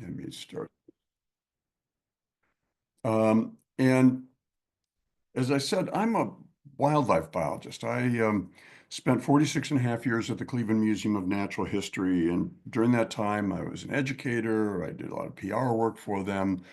Let me start. And as I said, I'm a wildlife biologist. I spent 46 and a half years at the Cleveland Museum of Natural History. And during that time, I was an educator. I did a lot of PR work for them.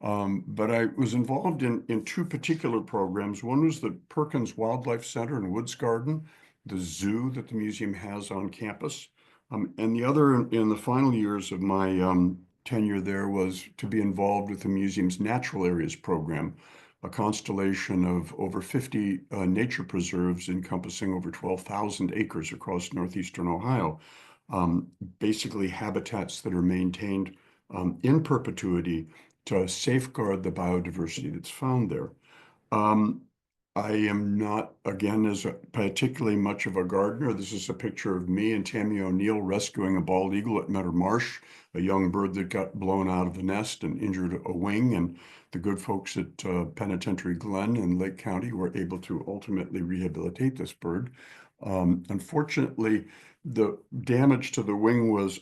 But I was involved in two particular programs. One was the Perkins Wildlife Center and Woods Garden, the zoo that the museum has on campus. And the other, in the final years of my tenure there, was to be involved with the museum's Natural Areas program, a constellation of over 50 nature preserves encompassing over 12,000 acres across northeastern Ohio. Um, Basically, habitats that are maintained in perpetuity to safeguard the biodiversity that's found there. Um, I am not, again, as particularly much of a gardener. This is a picture of me and Tammy O'Neill rescuing a bald eagle at Meadow Marsh, a young bird that got blown out of the nest and injured a wing. And the good folks at Penitentiary Glen in Lake County were able to ultimately rehabilitate this bird. Unfortunately, the damage to the wing was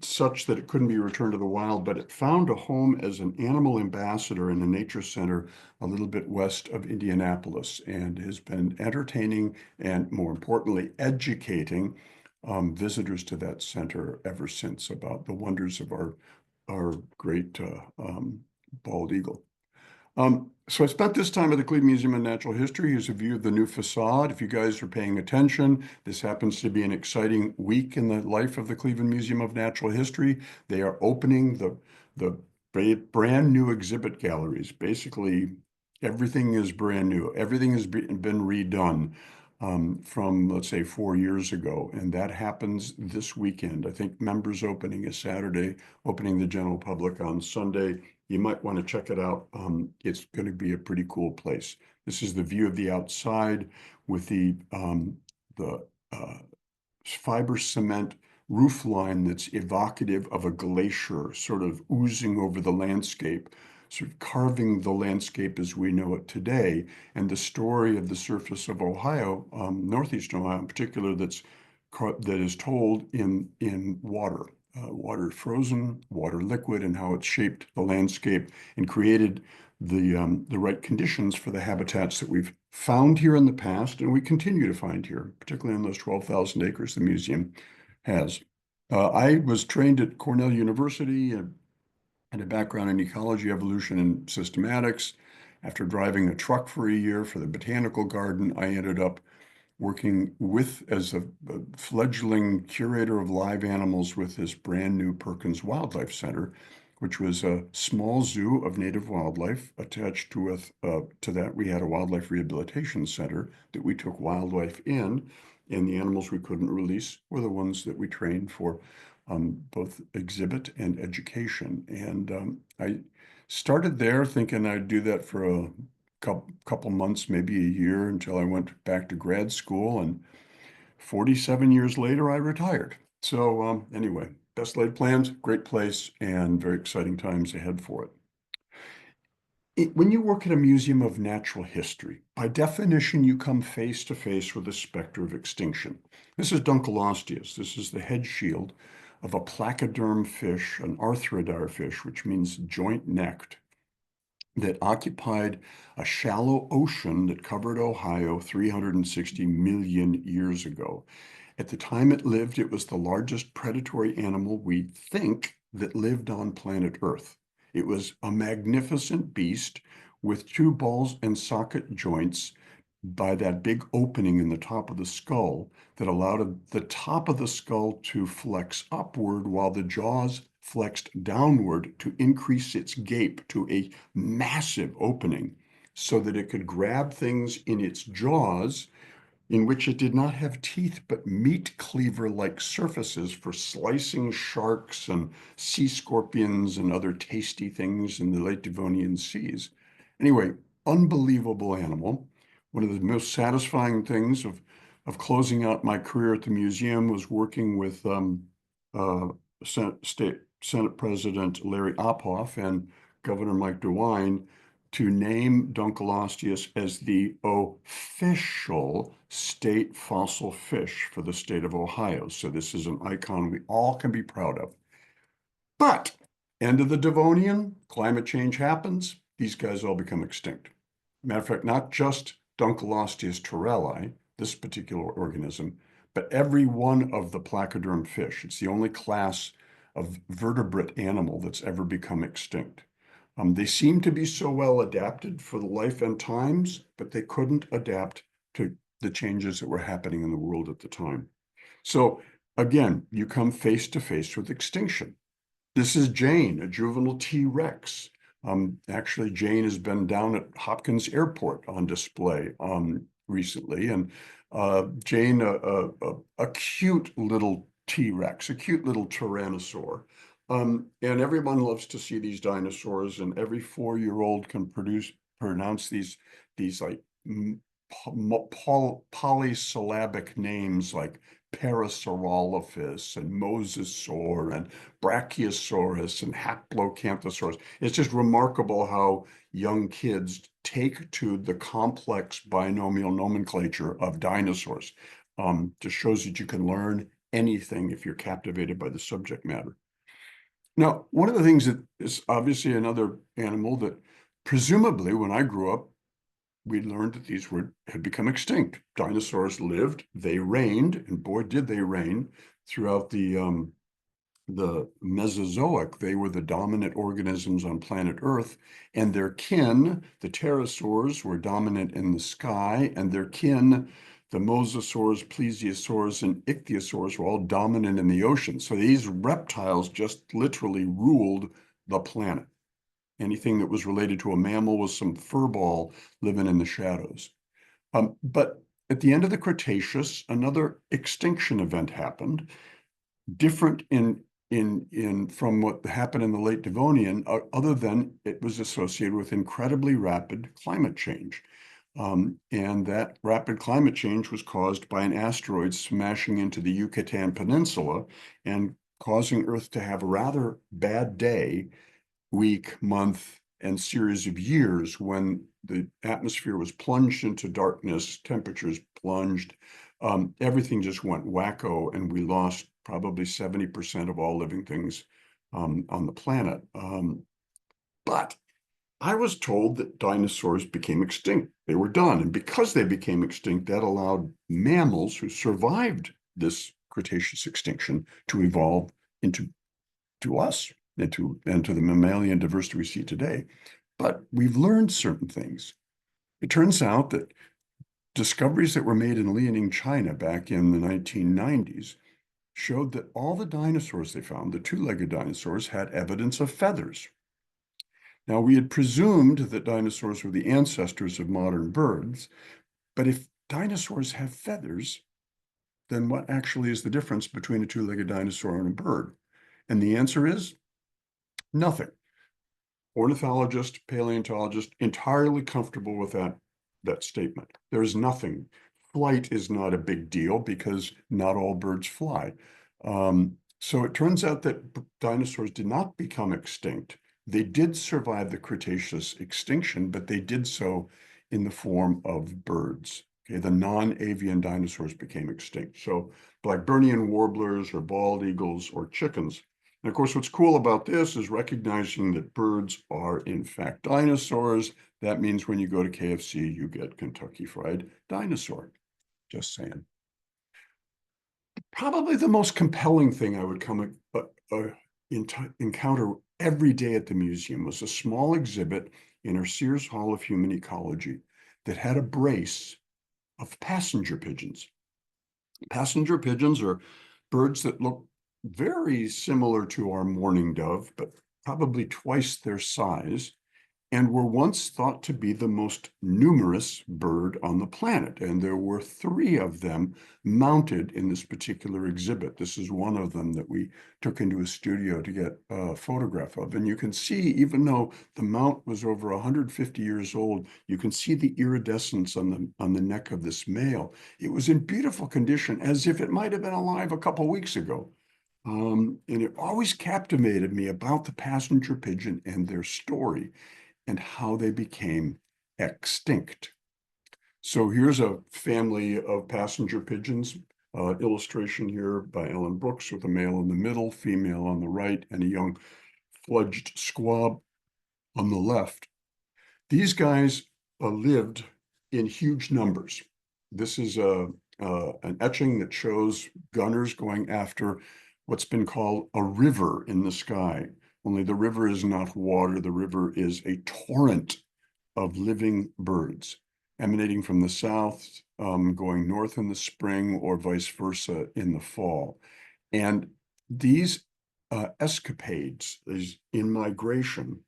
such that it couldn't be returned to the wild, but it found a home as an animal ambassador in a nature center a little bit west of Indianapolis and has been entertaining and, more importantly, educating visitors to that center ever since about the wonders of our great bald eagle. So I spent this time at the Cleveland Museum of Natural History. Here's a view of the new facade. If you guys are paying attention, this happens to be an exciting week in the life of the Cleveland Museum of Natural History. They are opening the brand new exhibit galleries. Basically, everything is brand new. Everything has been redone from, let's say, 4 years ago. And that happens this weekend. I think members opening is Saturday, opening the general public on Sunday. You might want to check it out. It's going to be a pretty cool place. This is the view of the outside with the fiber cement roof line that's evocative of a glacier sort of oozing over the landscape, sort of carving the landscape as we know it today. And the story of the surface of Ohio, northeastern Ohio in particular, that is told in water. Water frozen, water liquid, and how it shaped the landscape and created the right conditions for the habitats that we've found here in the past and we continue to find here, particularly on those 12,000 acres the museum has. I was trained at Cornell University and had a background in ecology, evolution, and systematics. After driving a truck for a year for the botanical garden, I ended up working as a fledgling curator of live animals with this brand new Perkins Wildlife Center, which was a small zoo of native wildlife attached to that. We had a wildlife rehabilitation center that we took wildlife in, and the animals we couldn't release were the ones that we trained for both exhibit and education. And I started there thinking I'd do that for a couple months, maybe a year, until I went back to grad school. And 47 years later, I retired. So anyway, best laid plans, great place, and very exciting times ahead for it. When you work at a museum of natural history, by definition, you come face to face with the specter of extinction. This is Dunkleosteus. This is the head shield of a placoderm fish, an arthrodire fish, which means joint-necked, that occupied a shallow ocean that covered Ohio 360 million years ago. At the time it lived, it was the largest predatory animal we think that lived on planet Earth. It was a magnificent beast with two balls and socket joints by that big opening in the top of the skull that allowed the top of the skull to flex upward while the jaws flexed downward to increase its gape to a massive opening so that it could grab things in its jaws in which it did not have teeth but meat cleaver-like surfaces for slicing sharks and sea scorpions and other tasty things in the late Devonian seas. Anyway, unbelievable animal. One of the most satisfying things of closing out my career at the museum was working with uh, Senate President Larry Ophoff and Governor Mike DeWine to name Dunkleosteus as the official state fossil fish for the state of Ohio. So this is an icon we all can be proud of. But End of the Devonian, climate change happens, these guys all become extinct. Matter of fact, not just Dunkleosteus torelli, this particular organism, but every one of the placoderm fish. It's the only class of vertebrate animal that's ever become extinct. They seem to be so well adapted for the life and times, but they couldn't adapt to the changes that were happening in the world at the time. So again, you come face to face with extinction. This is Jane, a juvenile T-Rex. Actually, Jane has been down at Hopkins Airport on display recently, and Jane, a cute little T-Rex, a cute little tyrannosaur. And everyone loves to see these dinosaurs, and every 4-year-old can pronounce these like polysyllabic names like Parasaurolophus and Mosasaur and Brachiosaurus and Haplocanthosaurus. It's just remarkable how young kids take to the complex binomial nomenclature of dinosaurs. Just shows that you can learn anything if you're captivated by the subject matter. Now, one of the things that is obviously another animal that presumably when I grew up, we learned that these had become extinct. Dinosaurs lived, they reigned, and boy, did they reign throughout the Mesozoic. They were the dominant organisms on planet Earth, and their kin, the pterosaurs, were dominant in the sky, and their kin, the mosasaurs, plesiosaurs, and ichthyosaurs, were all dominant in the ocean. So these reptiles just literally ruled the planet. Anything that was related to a mammal was some furball living in the shadows. But at the end of the Cretaceous, another extinction event happened, different from what happened in the late Devonian, other than it was associated with incredibly rapid climate change. And that rapid climate change was caused by an asteroid smashing into the Yucatan Peninsula and causing Earth to have a rather bad day, week, month, and series of years when the atmosphere was plunged into darkness, temperatures plunged, everything just went wacko, and we lost probably 70% of all living things on the planet. But I was told that dinosaurs became extinct. They were done. And because they became extinct, that allowed mammals who survived this Cretaceous extinction to evolve into us and to the mammalian diversity we see today. But we've learned certain things. It turns out that discoveries that were made in Liaoning, China back in the 1990s showed that all the dinosaurs they found, the two-legged dinosaurs, had evidence of feathers. Now, we had presumed that dinosaurs were the ancestors of modern birds, but if dinosaurs have feathers, then what actually is the difference between a two-legged dinosaur and a bird? And the answer is nothing. Ornithologist, paleontologist, entirely comfortable with that statement. There's nothing. Flight is not a big deal because not all birds fly. So it turns out that dinosaurs did not become extinct. They did survive the Cretaceous extinction, but they did so in the form of birds. Okay, the non-avian dinosaurs became extinct. So Blackburnian warblers or bald eagles or chickens. And of course, what's cool about this is recognizing that birds are in fact dinosaurs. That means when you go to KFC, you get Kentucky Fried Dinosaur. Just saying. Probably the most compelling thing I would encounter every day at the museum was a small exhibit in our Sears Hall of Human Ecology that had a brace of passenger pigeons. Passenger pigeons are birds that look very similar to our mourning dove, but probably twice their size, and were once thought to be the most numerous bird on the planet. And there were 3 of them mounted in this particular exhibit. This is one of them that we took into a studio to get a photograph of. And you can see, even though the mount was over 150 years old, you can see the iridescence on the neck of this male. It was in beautiful condition, as if it might have been alive a couple weeks ago. And it always captivated me about the passenger pigeon and their story and how they became extinct. So here's a family of passenger pigeons, illustration here by Ellen Brooks with a male in the middle, female on the right, and a young fledged squab on the left. These guys lived in huge numbers. This is an etching that shows gunners going after what's been called a river in the sky. Only the river is not water. The river is a torrent of living birds emanating from the south, going north in the spring, or vice versa in the fall. And these escapades, these in migration,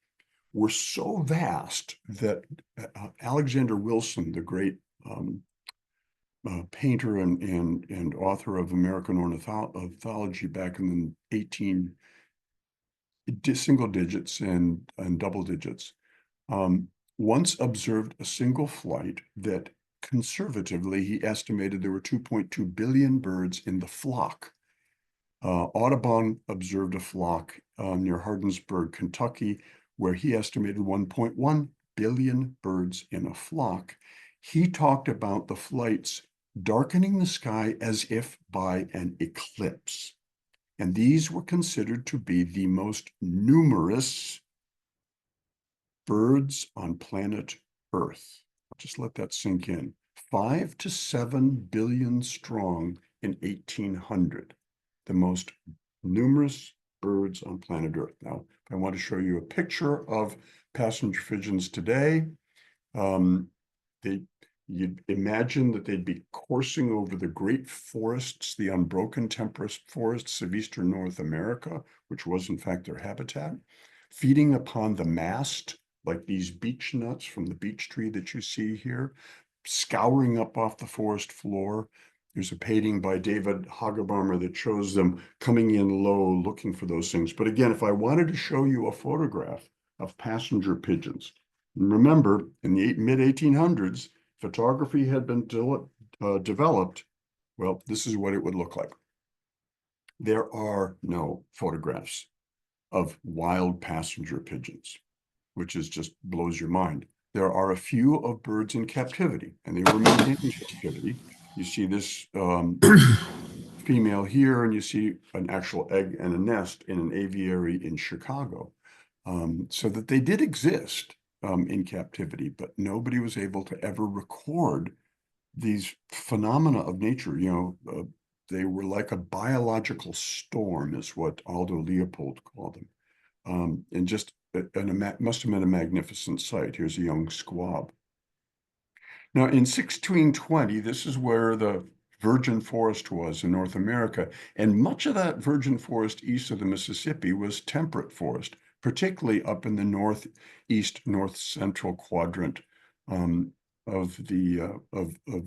were so vast that Alexander Wilson, the great painter and author of American ornithology back in the 18 single digits and double digits, once observed a single flight that conservatively he estimated there were 2.2 billion birds in the flock. Audubon observed a flock near Hardinsburg, Kentucky, where he estimated 1.1 billion birds in a flock. He talked about the flights darkening the sky as if by an eclipse. And these were considered to be the most numerous birds on planet Earth. I'll just let that sink in. 5 to 7 billion strong in 1800. The most numerous birds on planet Earth. Now, if I want to show you a picture of passenger pigeons today, you'd imagine that they'd be coursing over the great forests, the unbroken temperate forests of eastern North America, which was in fact their habitat, feeding upon the mast, like these beech nuts from the beech tree that you see here, scouring up off the forest floor. There's a painting by David Hagebarmer that shows them coming in low, looking for those things. But again, if I wanted to show you a photograph of passenger pigeons, remember, in the mid-1800s, photography had been developed. Well, this is what it would look like. There are no photographs of wild passenger pigeons, which is just blows your mind. There are a few of birds in captivity, and they were maintained in captivity. You see this female here, and you see an actual egg and a nest in an aviary in Chicago. So that they did exist in captivity, but nobody was able to ever record these phenomena of nature. They were like a biological storm, is what Aldo Leopold called them. And just must have been a magnificent sight. Here's a young squab. Now, in 1620, this is where the virgin forest was in North America, and much of that virgin forest east of the Mississippi was temperate forest, particularly up in the northeast, north central quadrant of the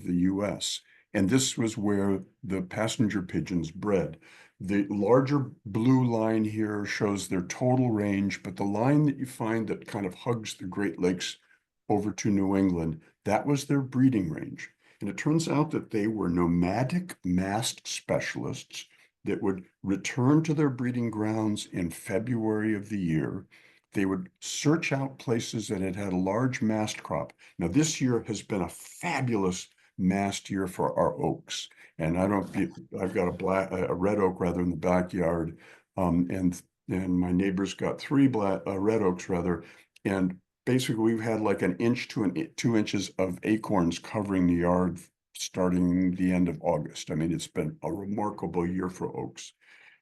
U.S. And this was where the passenger pigeons bred. The larger blue line here shows their total range, but the line that you find that kind of hugs the Great Lakes over to New England, that was their breeding range. And it turns out that they were nomadic mast specialists that would return to their breeding grounds in February of the year. They would search out places that had had a large mast crop. Now, this year has been a fabulous mast year for our oaks. And I've got a red oak rather in the backyard. And my neighbor's got three red oaks rather. And basically we've had like an inch to 2 inches of acorns covering the yard starting the end of August. I mean, it's been a remarkable year for oaks.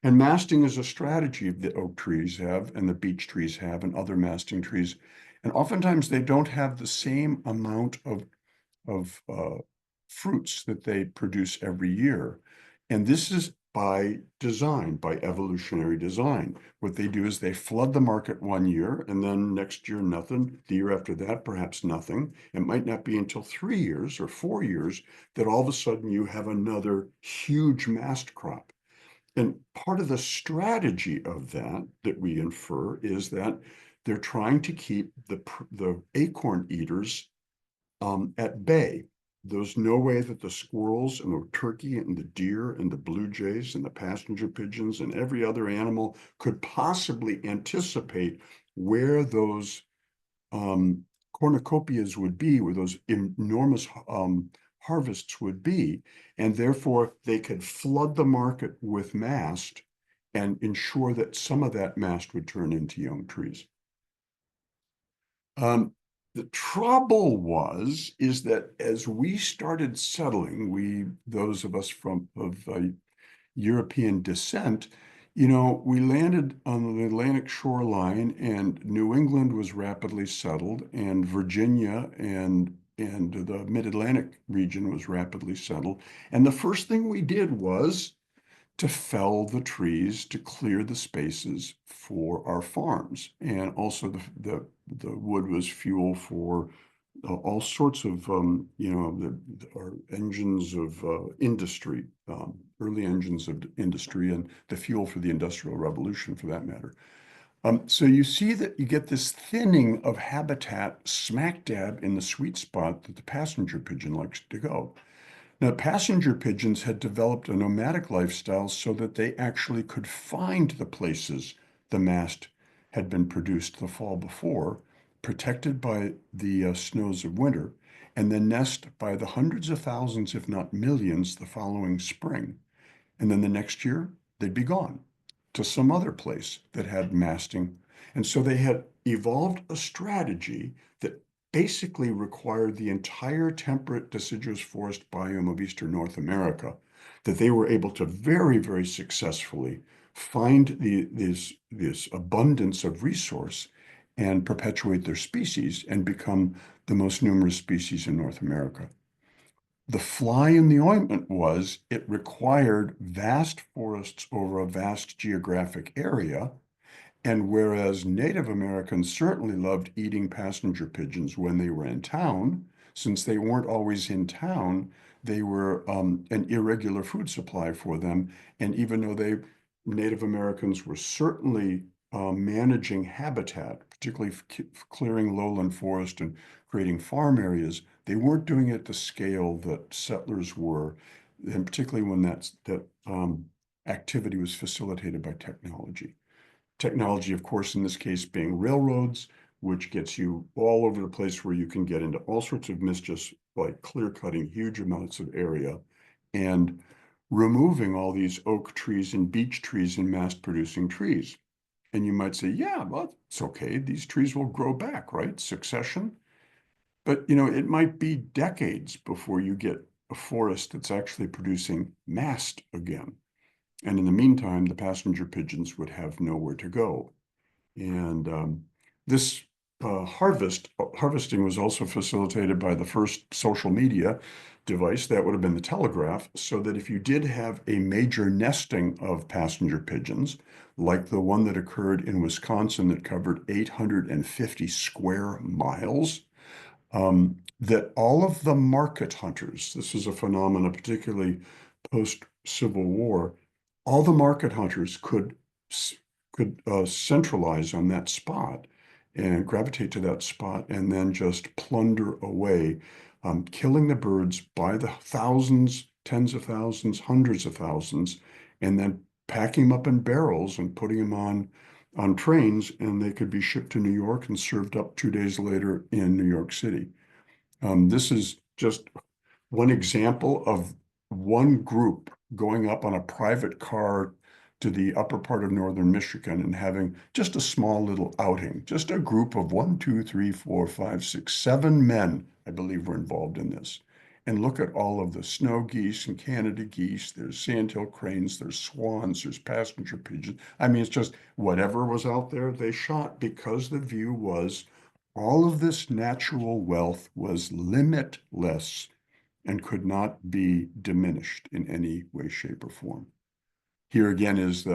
And masting is a strategy that oak trees have and the beech trees have and other masting trees. And oftentimes they don't have the same amount of fruits that they produce every year. And this is by design, by evolutionary design. What they do is they flood the market one year, and then next year, nothing. The year after that, perhaps nothing. It might not be until 3 years or 4 years that all of a sudden you have another huge mast crop. And part of the strategy of that we infer is that they're trying to keep the acorn eaters at bay. There's no way that the squirrels and the turkey and the deer and the blue jays and the passenger pigeons and every other animal could possibly anticipate where those cornucopias would be, where those enormous harvests would be. And therefore, they could flood the market with mast and ensure that some of that mast would turn into young trees. The trouble is that as we started settling, those of us of European descent, we landed on the Atlantic shoreline, and New England was rapidly settled, and Virginia and the Mid-Atlantic region was rapidly settled. And the first thing we did was to fell the trees to clear the spaces for our farms. And also the wood was fuel for all sorts of, our engines of industry, early engines of industry, and the fuel for the Industrial Revolution for that matter. So you see that you get this thinning of habitat smack dab in the sweet spot that the passenger pigeon likes to go. Now, passenger pigeons had developed a nomadic lifestyle so that they actually could find the places the mast had been produced the fall before, protected by the snows of winter, and then nest by the hundreds of thousands, if not millions, the following spring. And then the next year, they'd be gone to some other place that had masting. And so they had evolved a strategy that basically required the entire temperate deciduous forest biome of eastern North America, that they were able to very, very successfully find this abundance of resource and perpetuate their species and become the most numerous species in North America. The fly in the ointment was it required vast forests over a vast geographic area. And whereas Native Americans certainly loved eating passenger pigeons when they were in town, since they weren't always in town, they were an irregular food supply for them. And even though Native Americans were certainly managing habitat, particularly clearing lowland forest and creating farm areas, they weren't doing it at the scale that settlers were, and particularly when that activity was facilitated by technology. Technology, of course, in this case being railroads, which gets you all over the place where you can get into all sorts of mischief, like clear cutting huge amounts of area and removing all these oak trees and beech trees and mast producing trees. And you might say, yeah, well, it's okay. These trees will grow back, right? Succession. But, it might be decades before you get a forest that's actually producing mast again. And in the meantime, the passenger pigeons would have nowhere to go. And this harvesting was also facilitated by the first social media device. That would have been the telegraph, so that if you did have a major nesting of passenger pigeons, like the one that occurred in Wisconsin that covered 850 square miles, that all of the market hunters, this is a phenomenon particularly post-Civil War, all the market hunters could centralize on that spot and gravitate to that spot and then just plunder away, killing the birds by the thousands, tens of thousands, hundreds of thousands, and then packing them up in barrels and putting them on trains, and they could be shipped to New York and served up 2 days later in New York City. This is just one example of one group going up on a private car to the upper part of northern Michigan and having just a small little outing. Just a group of 1, 2, 3, 4, 5, 6, 7 men, I believe, were involved in this. And look at all of the snow geese and Canada geese. There's sandhill cranes, there's swans, there's passenger pigeons. I mean, it's just whatever was out there, they shot, because the view was all of this natural wealth was limitless and could not be diminished in any way, shape, or form. Here again is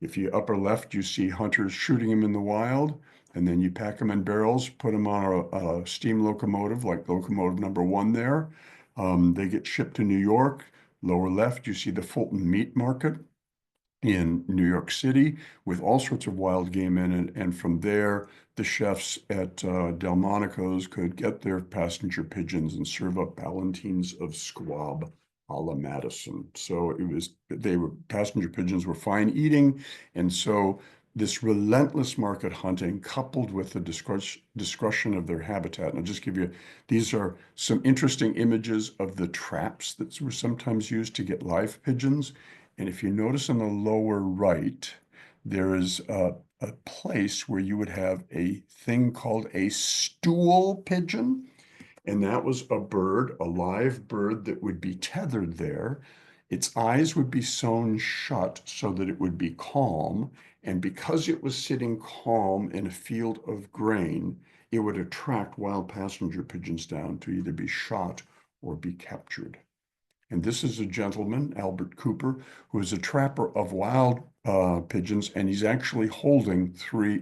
if you upper left, you see hunters shooting them in the wild, and then you pack them in barrels, put them on a steam locomotive, like locomotive number 1 there. They get shipped to New York. Lower left, you see the Fulton Meat Market in New York City with all sorts of wild game in it. And from there, the chefs at Delmonico's could get their passenger pigeons and serve up Ballantines of squab a la Madison. So passenger pigeons were fine eating. And so this relentless market hunting coupled with the discretion of their habitat. And I'll just give you, these are some interesting images of the traps that were sometimes used to get live pigeons. And if you notice on the lower right, there is a place where you would have a thing called a stool pigeon. And that was a bird, a live bird that would be tethered there. Its eyes would be sewn shut so that it would be calm. And because it was sitting calm in a field of grain, it would attract wild passenger pigeons down to either be shot or be captured. And this is a gentleman, Albert Cooper, who is a trapper of wild pigeons, and he's actually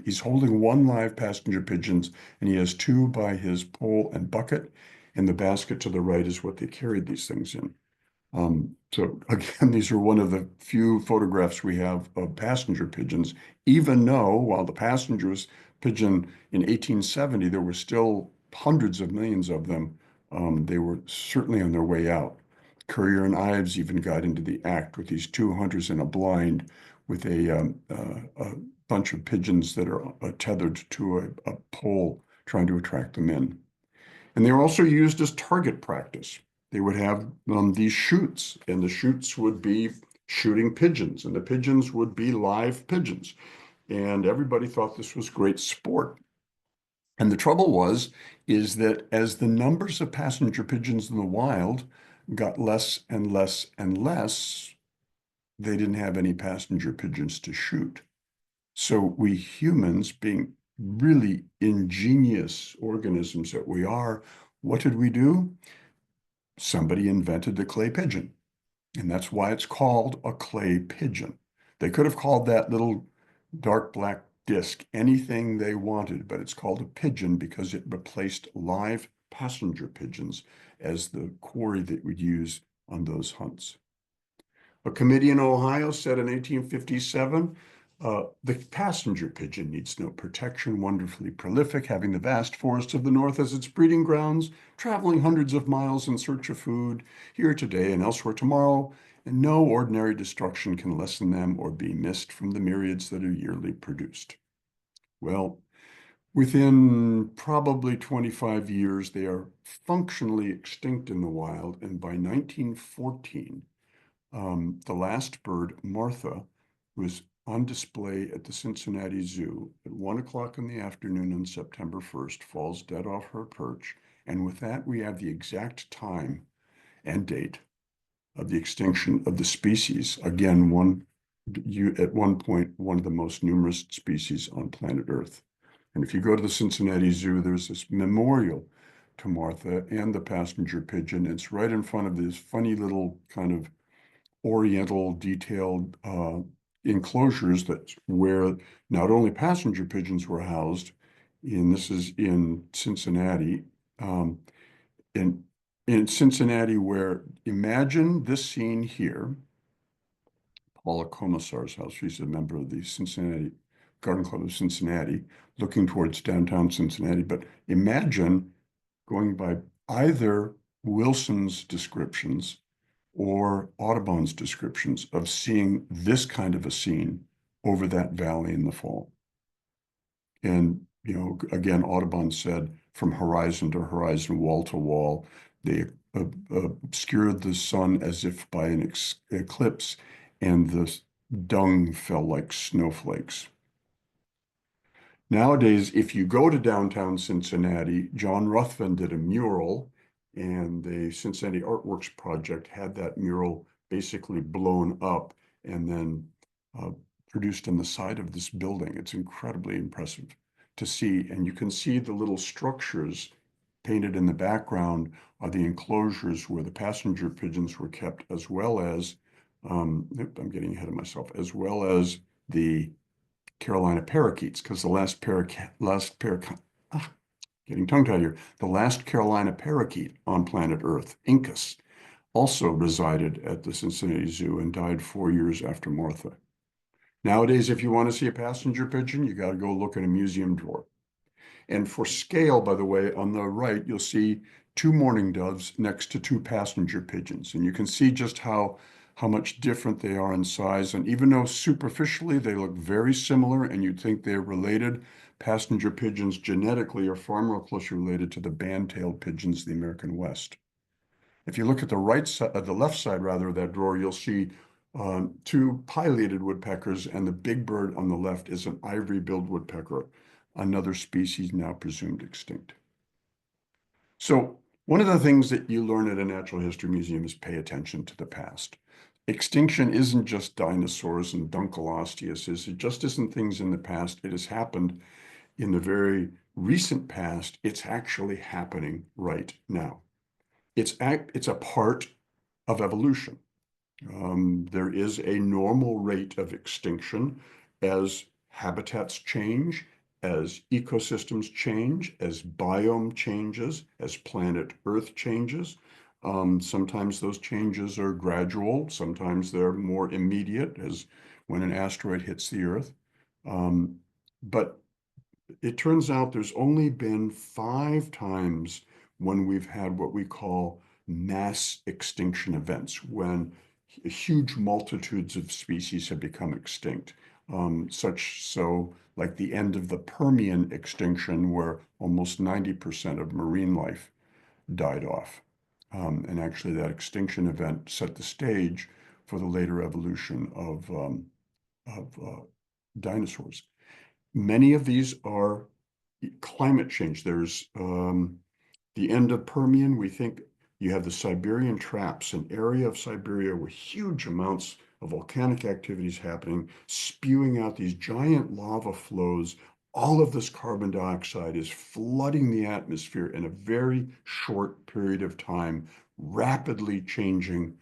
he's holding one live passenger pigeons, and he has two by his pole and bucket, and the basket to the right is what they carried these things in. So again, these are one of the few photographs we have of passenger pigeons, even though while the passengers pigeon in 1870, there were still hundreds of millions of them. They were certainly on their way out. Currier and Ives even got into the act with these two hunters in a blind with a bunch of pigeons that are tethered to a pole trying to attract them in. And they were also used as target practice. They would have these shoots, and the shoots would be shooting pigeons, and the pigeons would be live pigeons. And everybody thought this was great sport. And the trouble is that as the numbers of passenger pigeons in the wild got less and less and less, they didn't have any passenger pigeons to shoot. So we humans, being really ingenious organisms that we are, what did we do? Somebody invented the clay pigeon. And that's why it's called a clay pigeon. They could have called that little dark black disc anything they wanted, but it's called a pigeon because it replaced live passenger pigeons as the quarry that we'd use on those hunts. A committee in Ohio said in 1857, the passenger pigeon needs no protection, wonderfully prolific, having the vast forests of the north as its breeding grounds, traveling hundreds of miles in search of food, here today and elsewhere tomorrow, and no ordinary destruction can lessen them or be missed from the myriads that are yearly produced. Well, within probably 25 years, they are functionally extinct in the wild, and by 1914, the last bird, Martha, was on display at the Cincinnati Zoo at 1 o'clock in the afternoon on September 1st, falls dead off her perch. And with that, we have the exact time and date of the extinction of the species. Again, at one point, one of the most numerous species on planet Earth. And if you go to the Cincinnati Zoo, there's this memorial to Martha and the passenger pigeon. It's right in front of this funny little kind of oriental detailed enclosures that where not only passenger pigeons were housed, and this is in Cincinnati, in Cincinnati, where imagine this scene here, Paula Commissar's house. She's a member of the Cincinnati Garden Club of Cincinnati, looking towards downtown Cincinnati. But imagine going by either Wilson's descriptions or Audubon's descriptions of seeing this kind of a scene over that valley in the fall. And, you know, again, Audubon said from horizon to horizon, wall to wall, they obscured the sun as if by an eclipse, and the dung fell like snowflakes. Nowadays, if you go to downtown Cincinnati, John Ruthven did a mural, and the Cincinnati Artworks Project had that mural basically blown up and then produced on the side of this building. It's incredibly impressive to see. And you can see the little structures painted in the background are the enclosures where the passenger pigeons were kept, as well as, I'm getting ahead of myself, as well as the Carolina parakeets, because getting tongue-tied here, the last Carolina parakeet on planet Earth, Incus, also resided at the Cincinnati Zoo and died 4 years after Martha. Nowadays, if you want to see a passenger pigeon, you got to go look at a museum drawer. And for scale, by the way, on the right, you'll see two mourning doves next to two passenger pigeons. And you can see just how much different they are in size. And even though superficially they look very similar and you'd think they're related, passenger pigeons genetically are far more closely related to the band-tailed pigeons of the American West. If you look at the right side, the left side rather, of that drawer, you'll see two pileated woodpeckers, and the big bird on the left is an ivory-billed woodpecker, another species now presumed extinct. So one of the things that you learn at a natural history museum is pay attention to the past. Extinction isn't just dinosaurs and Dunkleosteus. It just isn't things in the past. It has happened in the very recent past. It's actually happening right now. It's a part of evolution. There is a normal rate of extinction as habitats change, as ecosystems change, as biome changes, as planet Earth changes. Sometimes those changes are gradual, sometimes they're more immediate, as when an asteroid hits the Earth. But it turns out there's only been 5 times when we've had what we call mass extinction events, when huge multitudes of species have become extinct. Such so like the end of the Permian extinction, where almost 90% of marine life died off. And actually that extinction event set the stage for the later evolution of dinosaurs. Many of these are climate change. There's the end of Permian. We think you have the Siberian traps, an area of Siberia where huge amounts of volcanic activity is happening, spewing out these giant lava flows. All of this carbon dioxide is flooding the atmosphere in a very short period of time, rapidly changing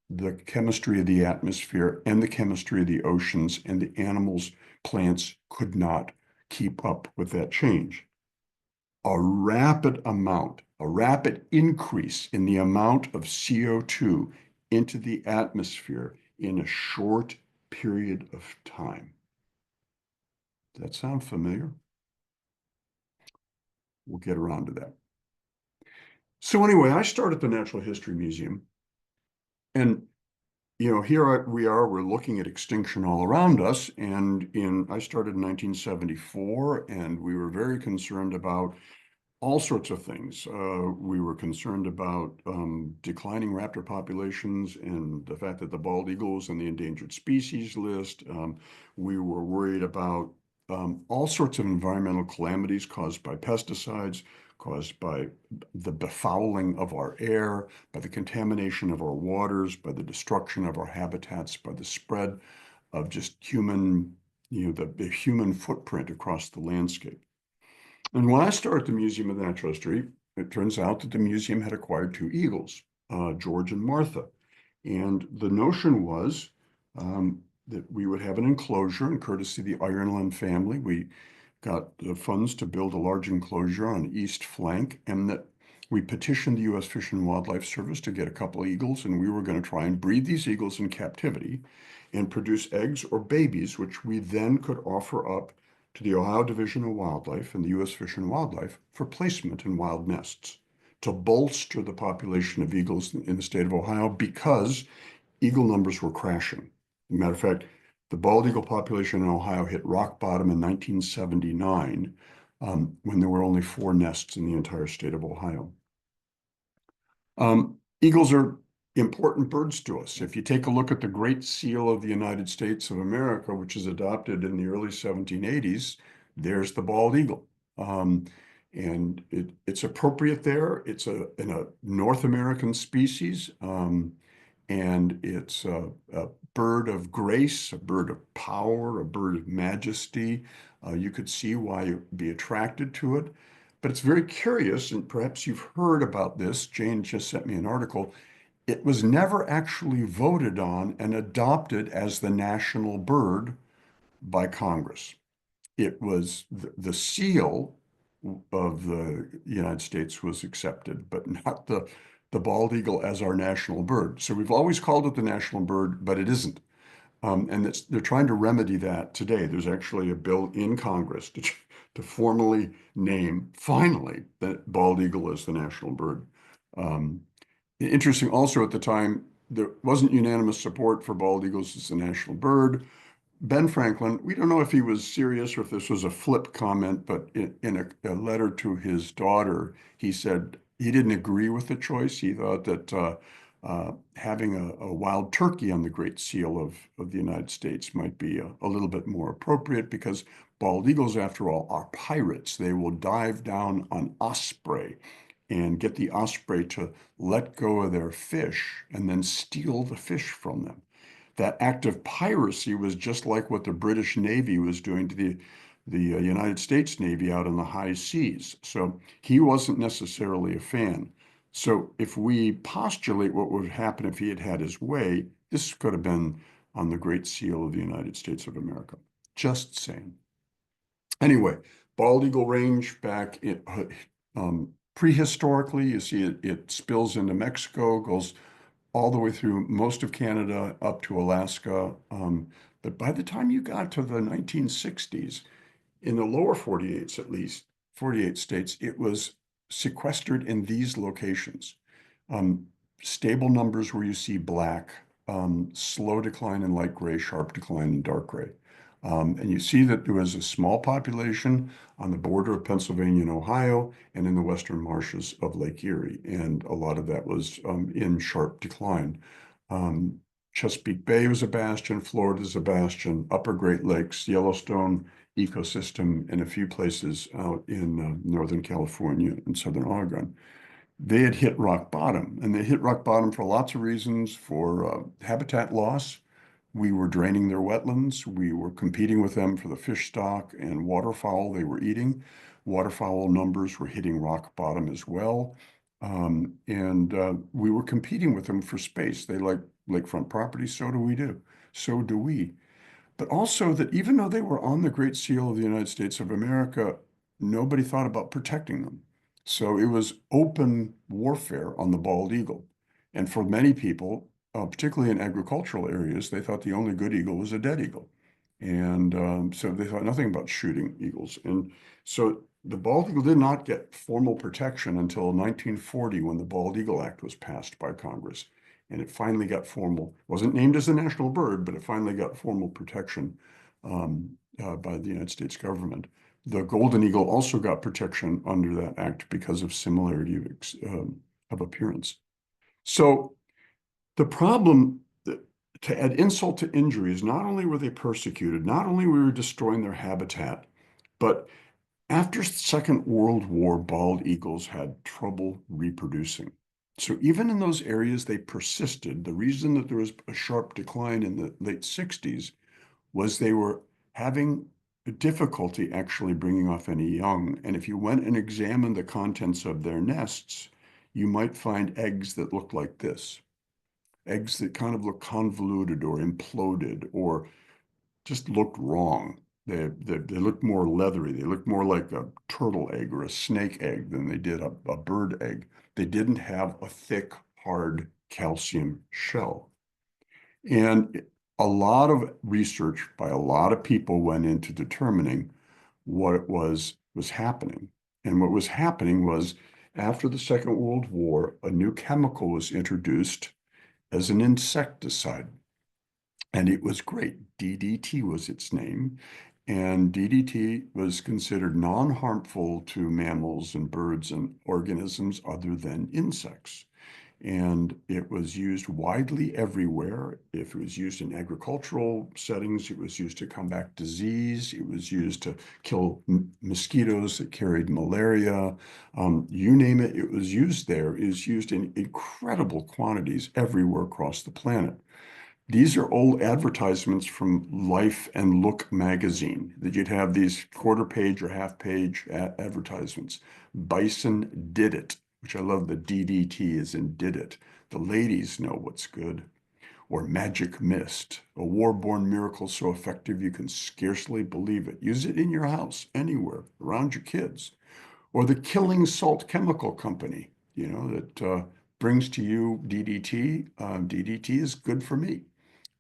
the chemistry of the atmosphere and the chemistry of the oceans, and the animals, plants could not keep up with that change. A rapid increase in the amount of CO2 into the atmosphere in a short period of time. Does that sound familiar? We'll get around to that. So anyway, I started the Natural History Museum, and here we are, we're looking at extinction all around us. And I started in 1974, and we were very concerned about all sorts of things. We were concerned about declining raptor populations and the fact that the bald eagle was on the endangered species list. We were worried about all sorts of environmental calamities caused by pesticides, caused by the befouling of our air, by the contamination of our waters, by the destruction of our habitats, by the spread of just human, the human footprint across the landscape. And when I started the Museum of Natural History, it turns out that the museum had acquired 2 eagles, George and Martha. And the notion was that we would have an enclosure, and courtesy of the Ireland family, we got the funds to build a large enclosure on the east flank, and that we petitioned the U.S. Fish and Wildlife Service to get a couple eagles, and we were going to try and breed these eagles in captivity and produce eggs or babies, which we then could offer up to the Ohio Division of Wildlife and the U.S. Fish and Wildlife for placement in wild nests to bolster the population of eagles in the state of Ohio, because eagle numbers were crashing. As a matter of fact, the bald eagle population in Ohio hit rock bottom in 1979 when there were only 4 nests in the entire state of Ohio. Eagles are important birds to us. If you take a look at the Great Seal of the United States of America, which is adopted in the early 1780s, there's the bald eagle. And it's appropriate there. It's in a North American species, and it's a bird of grace, a bird of power, a bird of majesty. You could see why you'd be attracted to it. But it's very curious, and perhaps you've heard about this. Jane just sent me an article. It was never actually voted on and adopted as the national bird by Congress. It was the seal of the United States was accepted, but not the bald eagle as our national bird. So we've always called it the national bird, but it isn't. And they're trying to remedy that today. There's actually a bill in Congress to formally name, finally, that bald eagle as the national bird. Interesting also, at the time, there wasn't unanimous support for bald eagles as the national bird. Ben Franklin, we don't know if he was serious or if this was a flip comment, but in a letter to his daughter, he said he didn't agree with the choice. He thought that Having a wild turkey on the Great Seal of the United States might be a little bit more appropriate because bald eagles, after all, are pirates. They will dive down on osprey and get the osprey to let go of their fish and then steal the fish from them. That act of piracy was just like what the British Navy was doing to the United States Navy out in the high seas. So he wasn't necessarily a fan. So if we postulate what would happen if he had had his way, this could have been on the Great Seal of the United States of America. Just saying. Anyway, bald eagle range back in, prehistorically, you see it spills into Mexico, goes all the way through most of Canada up to Alaska. But by the time you got to the 1960s, in the lower 48s at least, 48 states, it was sequestered in these locations. Um, Stable numbers where you see black, slow decline in light gray, sharp decline in dark gray. And you see that there was a small population on the border of Pennsylvania and Ohio and in the western marshes of Lake Erie. And a lot of that was in sharp decline. Um, Chesapeake Bay was a bastion, Florida's a bastion, Upper Great Lakes, Yellowstone ecosystem in a few places out in Northern California and Southern Oregon. They had hit rock bottom, and they hit rock bottom for lots of reasons, for habitat loss. We were draining their wetlands. We were competing with them for the fish stock and waterfowl they were eating. Waterfowl numbers were hitting rock bottom as well. And we were competing with them for space. They like lakefront property, so do we do. So do we. But also that even though they were on the Great Seal of the United States of America, nobody thought about protecting them. So it was open warfare on the bald eagle. And for many people, particularly in agricultural areas, they thought the only good eagle was a dead eagle. And so they thought nothing about shooting eagles. And so the bald eagle did not get formal protection until 1940 when the Bald Eagle Act was passed by Congress. And it finally got formal, wasn't named as a national bird, but it finally got formal protection by the United States government. The golden eagle also got protection under that act because of similarity of appearance. So the problem, to add insult to injury, is not only were they persecuted, not only were we destroying their habitat, but after Second World War, bald eagles had trouble reproducing. So even in those areas they persisted. The reason that there was a sharp decline in the late 60s was they were having difficulty actually bringing off any young. And if you went and examined the contents of their nests, you might find eggs that looked like this. Eggs that kind of look convoluted or imploded or just looked wrong. They looked more leathery. They looked more like a turtle egg or a snake egg than they did a bird egg. They didn't have a thick, hard calcium shell. And a lot of research by a lot of people went into determining what it was happening. And what was happening was after the Second World War, a new chemical was introduced as an insecticide. And it was great. DDT was its name. And DDT was considered non-harmful to mammals and birds and organisms other than insects. And it was used widely everywhere. If it was used in agricultural settings, it was used to combat disease. It was used to kill mosquitoes that carried malaria. You name it, it was used there. It is used in incredible quantities everywhere across the planet. These are old advertisements from Life and Look magazine that you'd have these quarter page or half page advertisements. Bison did it, which I love the DDT is in did it. The ladies know what's good. Or magic mist, a war-born miracle so effective you can scarcely believe it. Use it in your house, anywhere, around your kids. Or the Killing Salt Chemical Company, that brings to you DDT. DDT is good for me.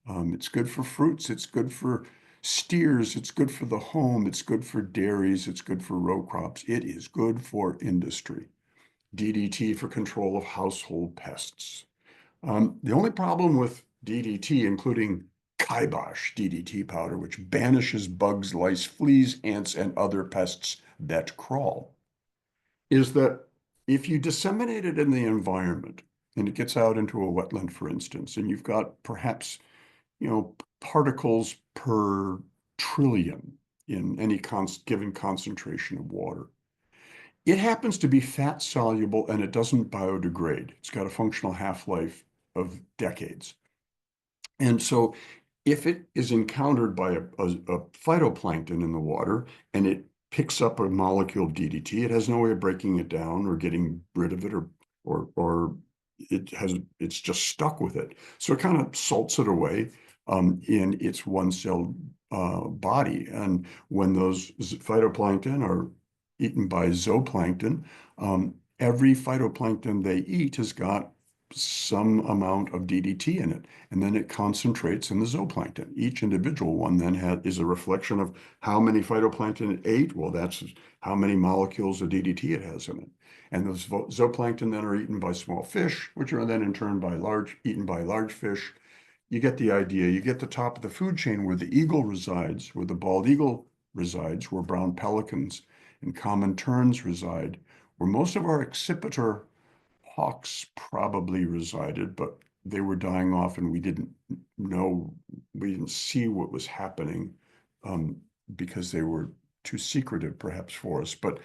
It's good for fruits. It's good for steers. It's good for the home. It's good for dairies. It's good for row crops. It is good for industry. DDT for control of household pests. The only problem with DDT, including kibosh DDT powder, which banishes bugs, lice, fleas, ants, and other pests that crawl, is that if you disseminate it in the environment, and it gets out into a wetland, for instance, and you've got perhaps, particles per trillion in any given concentration of water. It happens to be fat soluble and it doesn't biodegrade. It's got a functional half-life of decades. And so if it is encountered by a phytoplankton in the water and it picks up a molecule of DDT, it has no way of breaking it down or getting rid of it, or it's just stuck with it. So it kind of salts it away in its one-celled body. And when those phytoplankton are eaten by zooplankton, every phytoplankton they eat has got some amount of DDT in it, and then it concentrates in the zooplankton. Each individual one then is a reflection of how many phytoplankton it ate. Well, that's how many molecules of DDT it has in it. And those zooplankton then are eaten by small fish, which are then in turn eaten by large fish. You get the idea. You get the top of the food chain where the eagle resides, where the bald eagle resides, where brown pelicans and common terns reside, where most of our accipiter hawks probably resided, but they were dying off and we didn't see what was happening because they were too secretive perhaps for us. But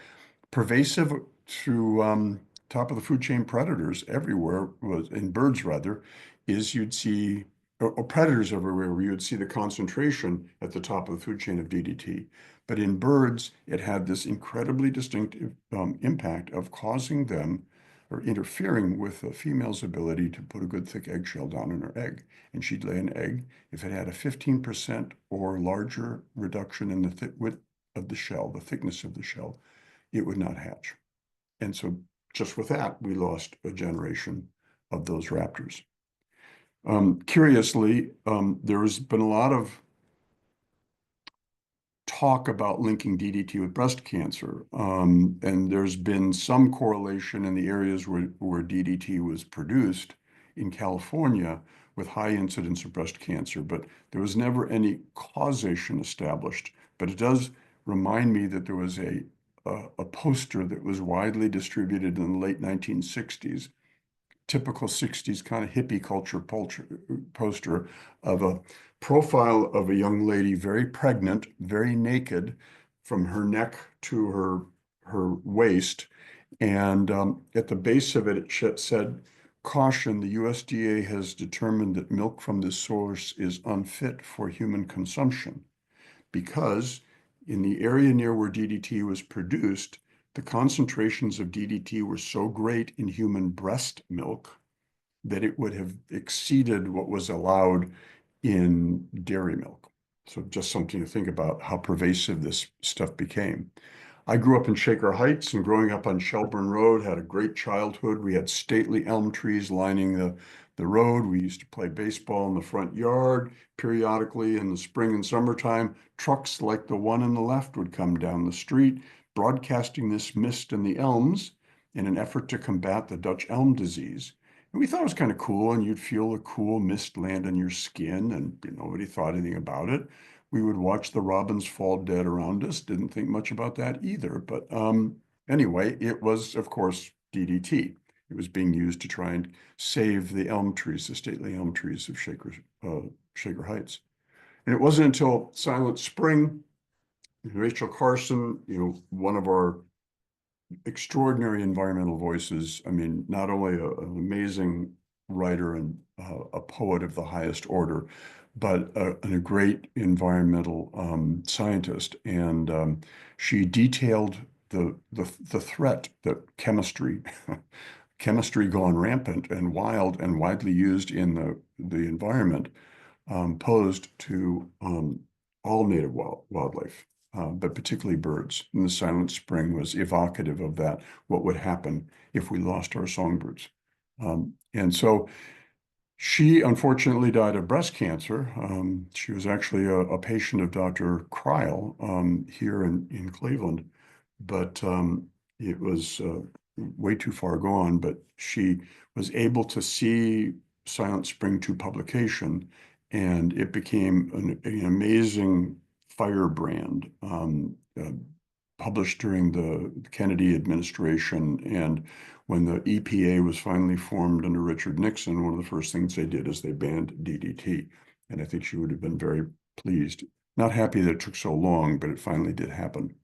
pervasive through top of the food chain predators everywhere, was in birds rather, is you'd see, or predators everywhere, where you would see the concentration at the top of the food chain of DDT. But in birds, it had this incredibly distinctive impact of causing them or interfering with the female's ability to put a good thick eggshell down in her egg. And she'd lay an egg. If it had a 15% or larger reduction in the width of the shell, the thickness of the shell, it would not hatch. And so just with that, we lost a generation of those raptors. Curiously, there has been a lot of talk about linking DDT with breast cancer. And there's been some correlation in the areas where DDT was produced in California with high incidence of breast cancer, but there was never any causation established. But it does remind me that there was a poster that was widely distributed in the late 1960s, typical 60s kind of hippie culture poster of a profile of a young lady, very pregnant, very naked, from her neck to her waist. And at the base of it, it said, "Caution, the USDA has determined that milk from this source is unfit for human consumption because in the area near where DDT was produced, the concentrations of DDT were so great in human breast milk that it would have exceeded what was allowed in dairy milk." So just something to think about how pervasive this stuff became. I grew up in Shaker Heights, and growing up on Shelburne Road, had a great childhood. We had stately elm trees lining the road. We used to play baseball in the front yard. Periodically in the spring and summertime, trucks like the one on the left would come down the street, broadcasting this mist in the elms in an effort to combat the Dutch elm disease. And we thought it was kind of cool, and you'd feel the cool mist land on your skin, and nobody thought anything about it. We would watch the robins fall dead around us. Didn't think much about that either. But anyway, it was, of course, DDT. It was being used to try and save the elm trees, the stately elm trees of Shaker Heights. And it wasn't until Silent Spring, Rachel Carson, one of our extraordinary environmental voices. I mean, not only an amazing writer and a poet of the highest order, but a great environmental scientist. And she detailed the threat that chemistry gone rampant and wild and widely used in the environment posed to all native wildlife, but particularly birds. And the Silent Spring was evocative of that, what would happen if we lost our songbirds. And so she unfortunately died of breast cancer. She was actually a patient of Dr. Kreil here in Cleveland, but it was way too far gone. But she was able to see Silent Spring to publication, and it became an amazing firebrand. published during the Kennedy administration. And when the EPA was finally formed under Richard Nixon, one of the first things they did is they banned DDT. And I think she would have been very pleased. Not happy that it took so long, but it finally did happen.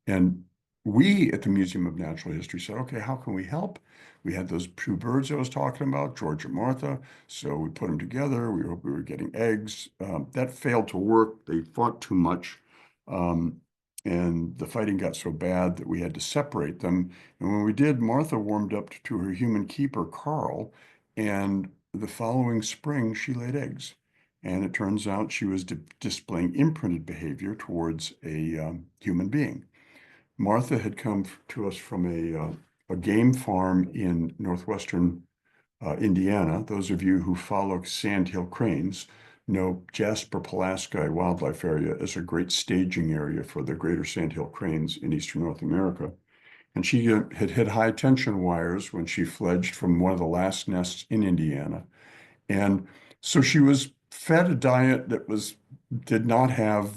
And we at the Museum of Natural History said, okay, how can we help? We had those two birds I was talking about, George and Martha. So we put them together. We hoped we were getting eggs. That failed to work. They fought too much. Um, and the fighting got so bad that we had to separate them. And when we did, Martha warmed up to her human keeper, Carl. And the following spring, she laid eggs. And it turns out she was displaying imprinted behavior towards a human being. Martha had come to us from a game farm in northwestern Indiana. Those of you who follow sandhill cranes know Jasper Pulaski Wildlife Area is a great staging area for the greater sandhill cranes in eastern North America. And she had hit high tension wires when she fledged from one of the last nests in Indiana. And so she was fed a diet that did not have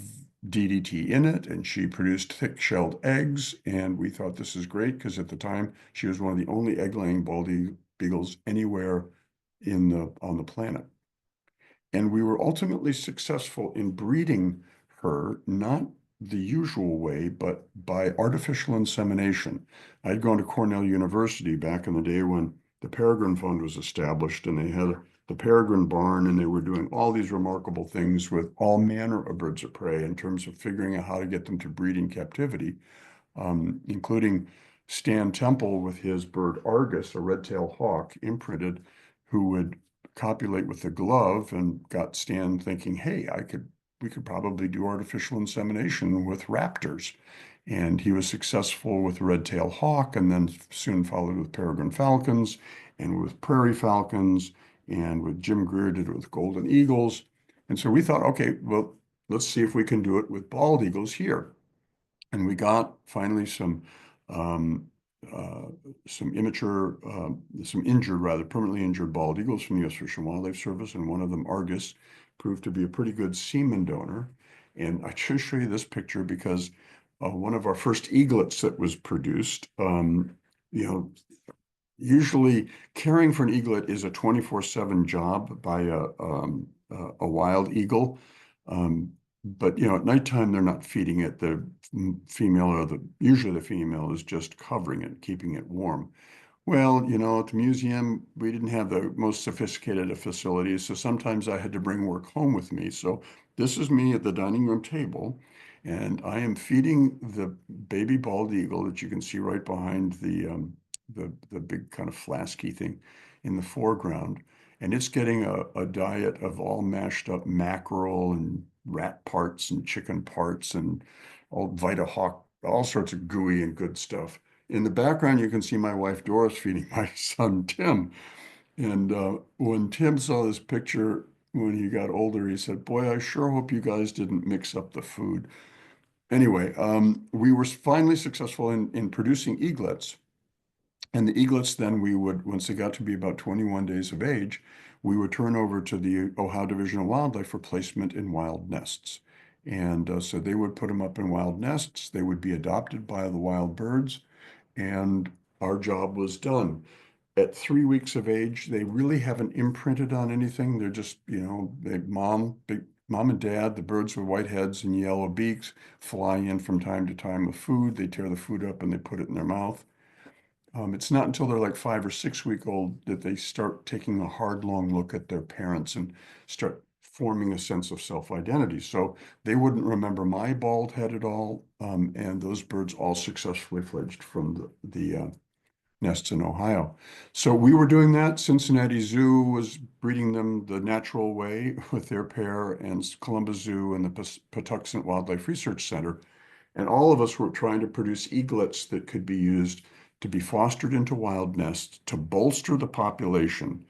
DDT in it, and she produced thick-shelled eggs. And we thought this is great because at the time she was one of the only egg-laying bald beagles anywhere on the planet. And we were ultimately successful in breeding her, not the usual way, but by artificial insemination. I'd gone to Cornell University back in the day when the Peregrine Fund was established, and they had the Peregrine Barn, and they were doing all these remarkable things with all manner of birds of prey in terms of figuring out how to get them to breed in captivity, including Stan Temple with his bird Argus, a red-tailed hawk, imprinted, who would copulate with the glove, and got Stan thinking, hey, we could probably do artificial insemination with raptors. And he was successful with red-tailed hawk, and then soon followed with peregrine falcons and with prairie falcons, and with Jim Greer did it with golden eagles. And so we thought, okay, well, let's see if we can do it with bald eagles here. And we got finally um, uh, some immature, some injured, rather permanently injured bald eagles from the U.S. Fish and Wildlife Service, and one of them, Argus, proved to be a pretty good semen donor. And I just show you this picture because one of our first eaglets that was produced, you know, usually caring for an eaglet is a 24/7 job by a wild eagle. Um, but at nighttime they're not feeding it. The female or usually the female is just covering it, keeping it warm. Well, at the museum, we didn't have the most sophisticated of facilities, so sometimes I had to bring work home with me. So this is me at the dining room table, and I am feeding the baby bald eagle that you can see right behind the big kind of flasky thing in the foreground. And it's getting a diet of all mashed up mackerel and rat parts and chicken parts and all Vita Hawk, all sorts of gooey and good stuff. In the background, you can see my wife Doris feeding my son Tim. And when Tim saw this picture when he got older, he said, "Boy, I sure hope you guys didn't mix up the food." Anyway, we were finally successful in producing eaglets. And the eaglets then once they got to be about 21 days of age, we would turn over to the Ohio Division of Wildlife for placement in wild nests. And so they would put them up in wild nests. They would be adopted by the wild birds, and our job was done. At 3 weeks of age, they really haven't imprinted on anything. They're just, mom and dad, the birds with white heads and yellow beaks, fly in from time to time with food. They tear the food up and they put it in their mouth. It's not until they're like 5 or 6 weeks old that they start taking a hard, long look at their parents and start forming a sense of self-identity. So they wouldn't remember my bald head at all. And those birds all successfully fledged from the nests in Ohio. So we were doing that. Cincinnati Zoo was breeding them the natural way with their pair, and Columbus Zoo and the Patuxent Wildlife Research Center. And all of us were trying to produce eaglets that could be used to be fostered into wild nests to bolster the population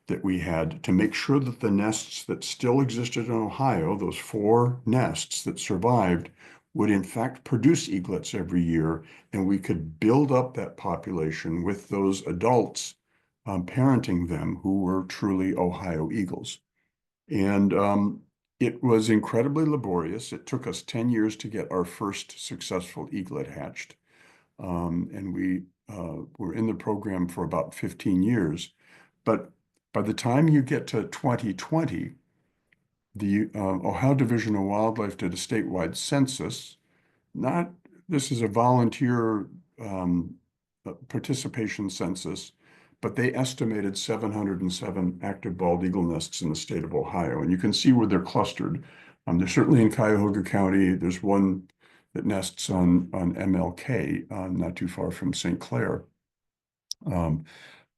that we had, to make sure that the nests that still existed in Ohio, those 4 nests that survived, would in fact produce eaglets every year, and we could build up that population with those adults parenting them who were truly Ohio eagles. And It was incredibly laborious. It took us 10 years to get our first successful eaglet hatched. And we were in the program for about 15 years. But by the time you get to 2020, the Ohio Division of Wildlife did a statewide census. Not, this is a volunteer participation census, but they estimated 707 active bald eagle nests in the state of Ohio. And you can see where they're clustered. They're certainly in Cuyahoga County. There's one that nests on MLK, not too far from St. Clair. Um,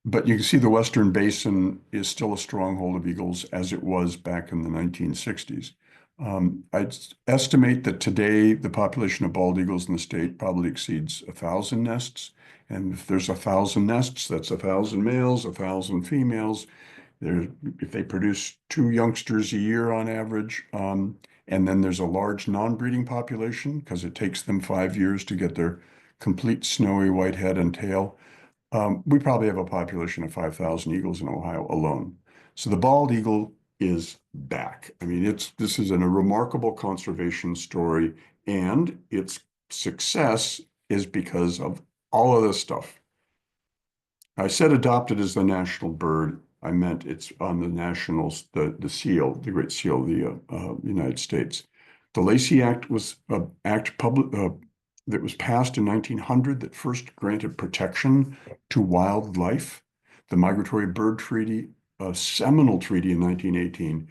but you can see the Western Basin is still a stronghold of eagles as it was back in the 1960s. I'd estimate that today the population of bald eagles in the state probably exceeds 1,000 nests. And if there's 1,000 nests, that's 1,000 males, 1,000 females. If they produce two youngsters a year on average, and then there's a large non-breeding population because it takes them 5 years to get their complete snowy white head and tail. We probably have a population of 5,000 eagles in Ohio alone. So the bald eagle is back. I mean, this is a remarkable conservation story, and its success is because of all of this stuff. I said adopted as the national bird. I meant it's on the nationals, the seal, the Great Seal of the United States. The Lacey Act was an act that was passed in 1900 that first granted protection to wildlife. The Migratory Bird Treaty, a seminal treaty in 1918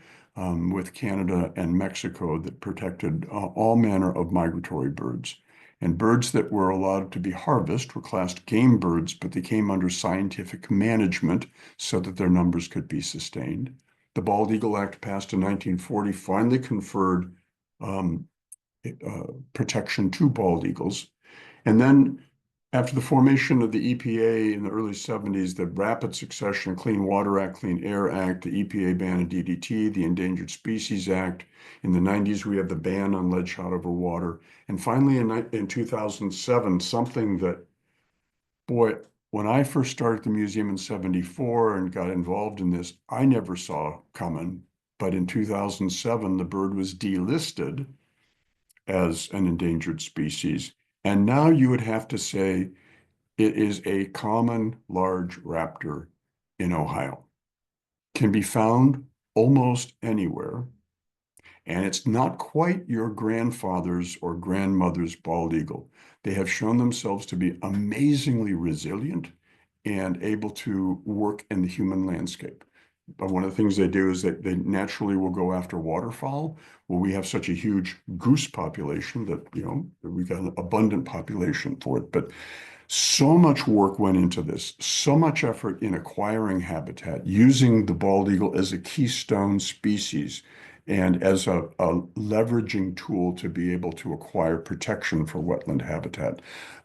with Canada and Mexico that protected all manner of migratory birds. And birds that were allowed to be harvested were classed game birds, but they came under scientific management so that their numbers could be sustained. The Bald Eagle Act passed in 1940 finally conferred protection to bald eagles. And then after the formation of the EPA in the early 70s, the rapid succession of Clean Water Act, Clean Air Act, the EPA ban on DDT, the Endangered Species Act. In the 90s, we had the ban on lead shot over water. And finally, in 2007, something that, boy, when I first started the museum in 74 and got involved in this, I never saw coming. But in 2007, the bird was delisted as an endangered species. And now you would have to say it is a common large raptor in Ohio. Can be found almost anywhere. And it's not quite your grandfather's or grandmother's bald eagle. They have shown themselves to be amazingly resilient and able to work in the human landscape. But one of the things they do is that they naturally will go after waterfowl. Well, we have such a huge goose population that, we've got an abundant population for it. But so much work went into this, so much effort in acquiring habitat, using the bald eagle as a keystone species and as a leveraging tool to be able to acquire protection for wetland habitat.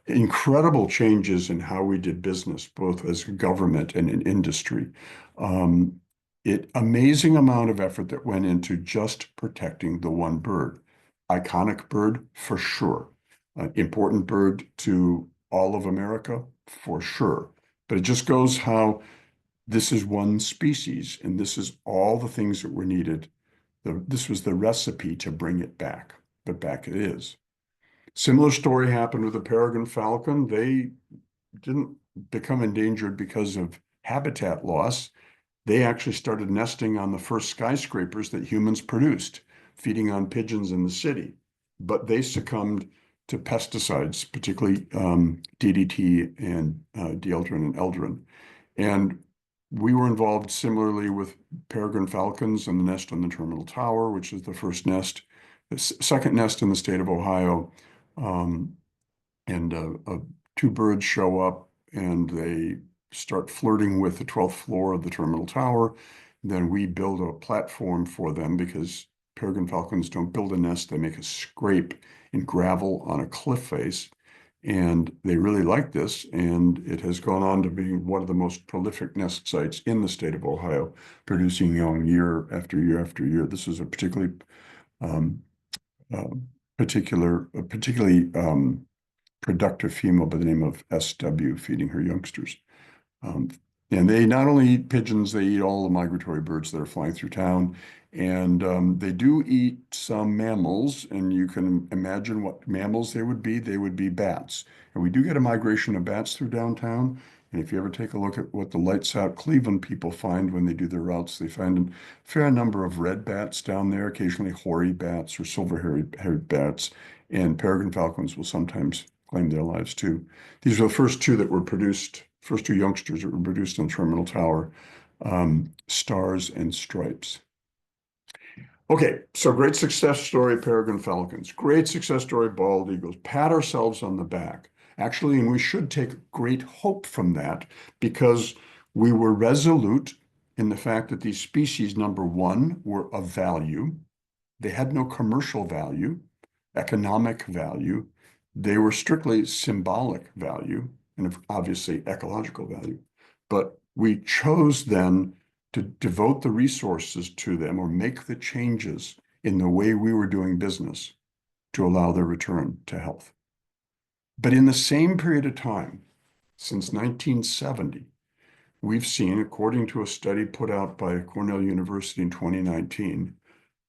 Incredible changes in how we did business, both as a government and in industry. Amazing amount of effort that went into just protecting the one bird. Iconic bird, for sure. Important bird to all of America, for sure. But it just goes how this is one species, and this is all the things that were needed. This was the recipe to bring it back, but back it is. Similar story happened with the peregrine falcon. They didn't become endangered because of habitat loss. They actually started nesting on the first skyscrapers that humans produced, feeding on pigeons in the city. But they succumbed to pesticides, particularly DDT and dieldrin and eldrin. And we were involved similarly with peregrine falcons and the nest on the terminal tower, which is the first nest, the second nest in the state of Ohio. And two birds show up and they start flirting with the 12th floor of the terminal tower. Then we build a platform for them because peregrine falcons don't build a nest, they make a scrape in gravel on a cliff face. And they really like this, and it has gone on to be one of the most prolific nest sites in the state of Ohio, producing young year after year after year. This is a particularly productive female by the name of SW feeding her youngsters. And they not only eat pigeons, they eat all the migratory birds that are flying through town. And they do eat some mammals, and you can imagine what mammals they would be. They would be bats. And we do get a migration of bats through downtown. And if you ever take a look at what the Lights Out Cleveland people find when they do their routes, they find a fair number of red bats down there, occasionally hoary bats or silver-haired bats, and peregrine falcons will sometimes claim their lives too. These are the first two that were produced, first two youngsters that were produced on Terminal Tower, Stars and Stripes. Okay, so great success story, peregrine falcons. Great success story, bald eagles. Pat ourselves on the back. Actually, and we should take great hope from that because we were resolute in the fact that these species, number one, were of value. They had no commercial value, economic value. They were strictly symbolic value and obviously ecological value. But we chose then to devote the resources to them or make the changes in the way we were doing business to allow their return to health. But in the same period of time, since 1970, we've seen, according to a study put out by Cornell University in 2019,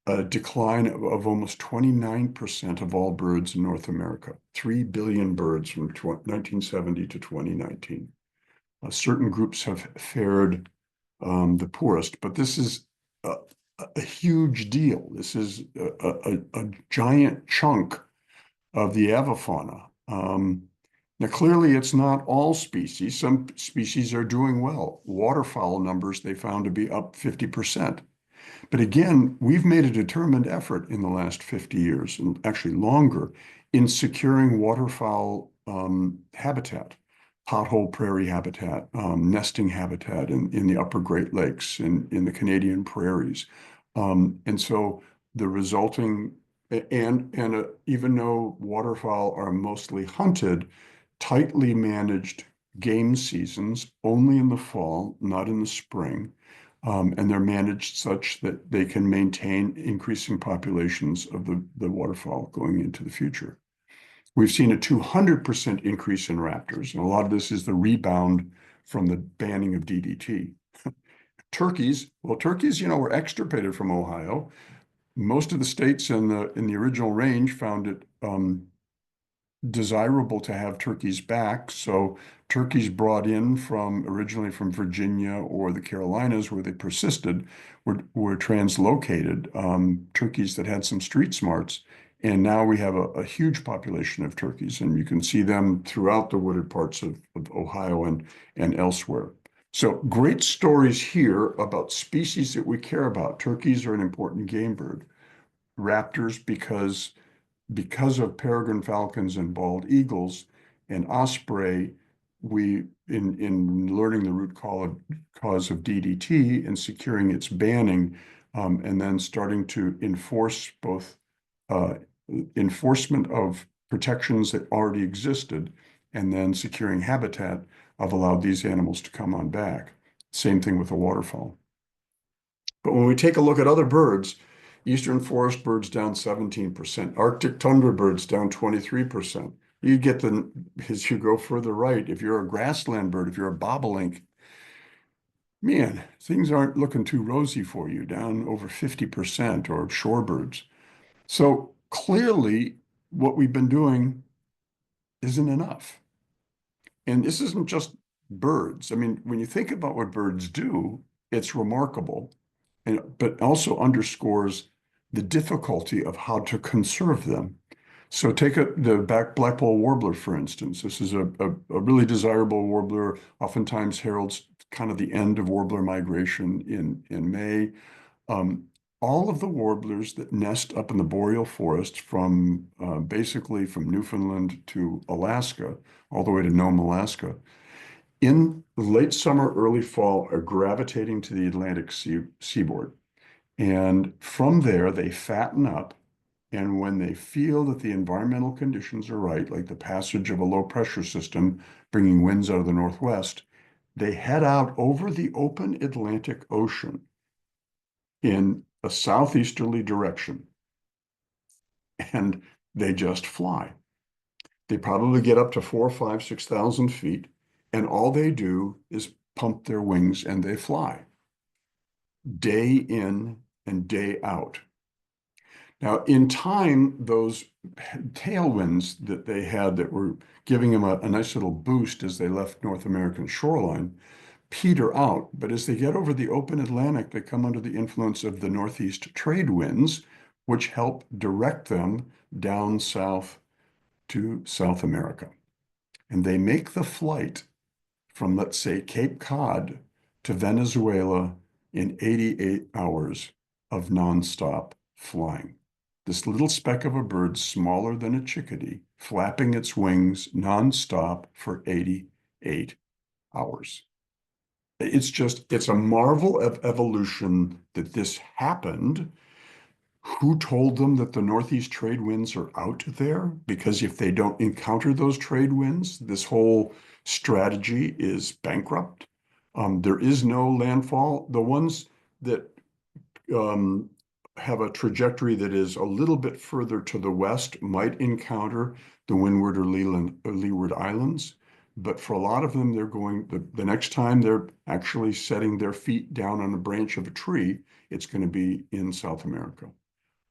a decline of almost 29% of all birds in North America, 3 billion birds from 1970 to 2019. Certain groups have fared the poorest, but this is a huge deal. This is a giant chunk of the avifauna. Now, clearly, it's not all species. Some species are doing well. Waterfowl numbers they found to be up 50%. But again, we've made a determined effort in the last 50 years, and actually longer, in securing waterfowl habitat, pothole prairie habitat, nesting habitat in the upper Great Lakes, in the Canadian prairies. And so the resulting, even though waterfowl are mostly hunted, tightly managed game seasons only in the fall, not in the spring. And they're managed such that they can maintain increasing populations of the waterfowl going into the future. We've seen a 200% increase in raptors, and a lot of this is the rebound from the banning of DDT. Turkeys, well, turkeys, were extirpated from Ohio. Most of the states in the original range found it desirable to have turkeys back. So turkeys brought in originally from Virginia or the Carolinas where they persisted were translocated, turkeys that had some street smarts. And now we have a huge population of turkeys, and you can see them throughout the wooded parts of Ohio and elsewhere. So great stories here about species that we care about. Turkeys are an important game bird. Raptors because of peregrine falcons and bald eagles and osprey, we in learning the root cause of DDT and securing its banning, and then starting to enforce both enforcement of protections that already existed, and then securing habitat, have allowed these animals to come on back. Same thing with the waterfowl. But when we take a look at other birds, eastern forest birds down 17%, Arctic tundra birds down 23%. You get as you go further right, if you're a grassland bird, if you're a bobolink, man, things aren't looking too rosy for you, down over 50%, or shorebirds. So clearly, what we've been doing isn't enough. And this isn't just birds. I mean, when you think about what birds do, it's remarkable, but also underscores the difficulty of how to conserve them. So take the black-billed warbler, for instance. This is a really desirable warbler, oftentimes heralds kind of the end of warbler migration in May. All of the warblers that nest up in the boreal forest from basically from Newfoundland to Alaska, all the way to Nome, Alaska, in late summer, early fall, are gravitating to the Atlantic seaboard. And from there, they fatten up. And when they feel that the environmental conditions are right, like the passage of a low pressure system bringing winds out of the northwest, they head out over the open Atlantic Ocean in a southeasterly direction, and they just fly. They probably get up to 4,000, 5,000, 6,000 feet, and all they do is pump their wings and they fly day in and day out. Now, in time, those tailwinds that they had that were giving them a nice little boost as they left North American shoreline peter out. But as they get over the open Atlantic, they come under the influence of the northeast trade winds, which help direct them down south to South America. And they make the flight from, let's say, Cape Cod to Venezuela in 88 hours of nonstop flying. This little speck of a bird, smaller than a chickadee, flapping its wings nonstop for 88 hours. It's a marvel of evolution that this happened. Who told them that the Northeast trade winds are out there? Because if they don't encounter those trade winds, this whole strategy is bankrupt. There is no landfall. The ones that um, have a trajectory that is a little bit further to the west might encounter the Windward or Leeward Islands. But for a lot of them, they're going, the next time they're actually setting their feet down on a branch of a tree, it's going to be in South America.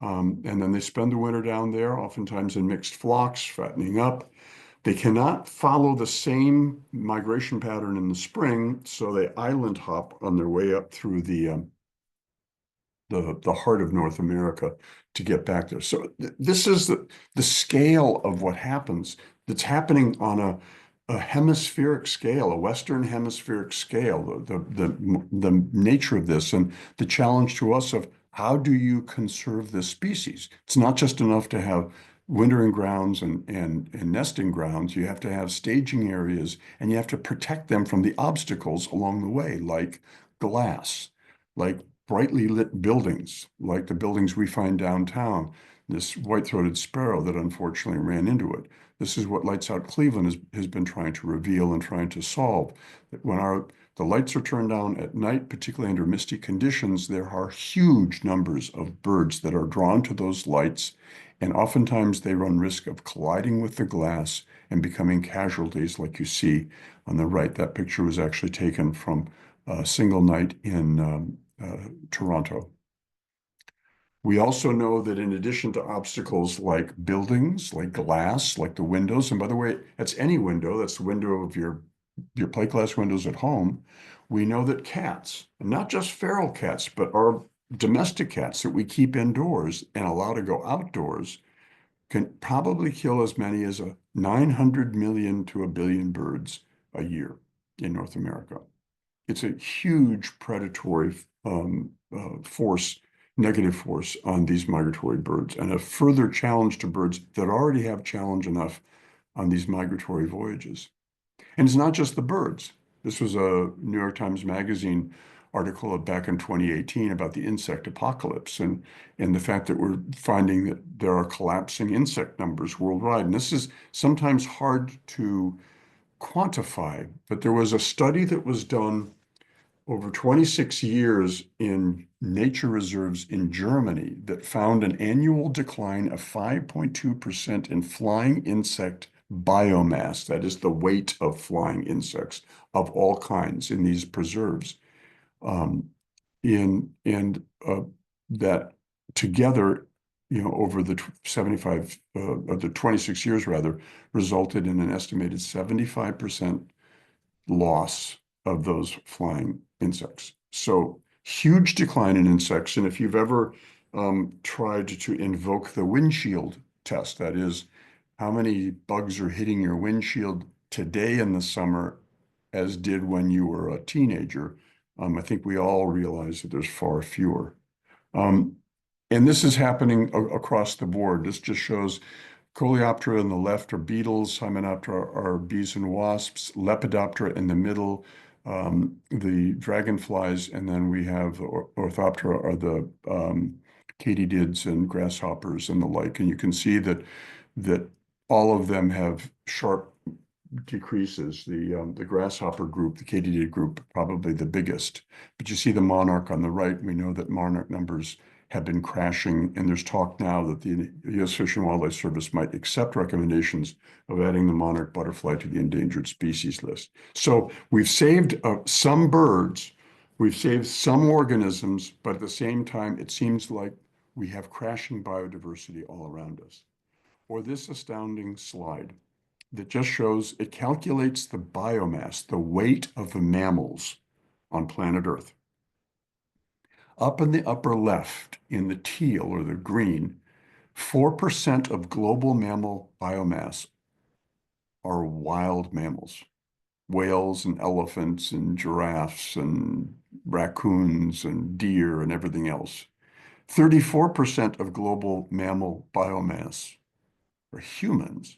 And then they spend the winter down there, oftentimes in mixed flocks, fattening up. They cannot follow the same migration pattern in the spring, so they island hop on their way up through the heart of North America to get back there. So this is the scale of what happens. That's happening on a hemispheric scale, a Western hemispheric scale, the nature of this and the challenge to us of how do you conserve this species? It's not just enough to have wintering grounds and nesting grounds. You have to have staging areas and you have to protect them from the obstacles along the way, like glass, like brightly lit buildings, like the buildings we find downtown, this white-throated sparrow that unfortunately ran into it. This is what Lights Out Cleveland has been trying to reveal and trying to solve. That when the lights are turned on at night, particularly under misty conditions, there are huge numbers of birds that are drawn to those lights, and oftentimes they run risk of colliding with the glass and becoming casualties like you see on the right. That picture was actually taken from a single night in Toronto. We also know that in addition to obstacles like buildings, like glass, like the windows, and by the way, that's any window, that's the window of your plate glass windows at home. We know that cats, and not just feral cats, but our domestic cats that we keep indoors and allow to go outdoors, can probably kill as many as 900 million to 1 billion birds a year in North America. It's a huge predatory force, negative force on these migratory birds, and a further challenge to birds that already have challenge enough on these migratory voyages. And it's not just the birds. This was a New York Times Magazine article back in 2018 about the insect apocalypse and the fact that we're finding that there are collapsing insect numbers worldwide. And this is sometimes hard to quantify, but there was a study that was done over 26 years in nature reserves in Germany that found an annual decline of 5.2% in flying insect biomass, that is the weight of flying insects of all kinds in these preserves. That together, over the 26 years rather, resulted in an estimated 75% loss of those flying insects. So huge decline in insects. And if you've ever tried to invoke the windshield test, that is, how many bugs are hitting your windshield today in the summer as did when you were a teenager, I think we all realize that there's far fewer. And this is happening across the board. This just shows Coleoptera on the left are beetles, Hymenoptera are bees and wasps, Lepidoptera in the middle, the dragonflies, and then we have Orthoptera are the katydids and grasshoppers and the like. And you can see that all of them have sharp decreases. The grasshopper group, the katydid group, probably the biggest. But you see the monarch on the right. We know that monarch numbers have been crashing, and there's talk now that the U.S. Fish and Wildlife Service might accept recommendations of adding the monarch butterfly to the endangered species list. So we've saved some birds. We've saved some organisms, but at the same time, it seems like we have crashing biodiversity all around us. Or this astounding slide that just shows it calculates the biomass, the weight of the mammals on planet Earth. Up in the upper left, in the teal or the green, 4% of global mammal biomass are wild mammals. Whales and elephants and giraffes and raccoons and deer and everything else. 34% of global mammal biomass are humans.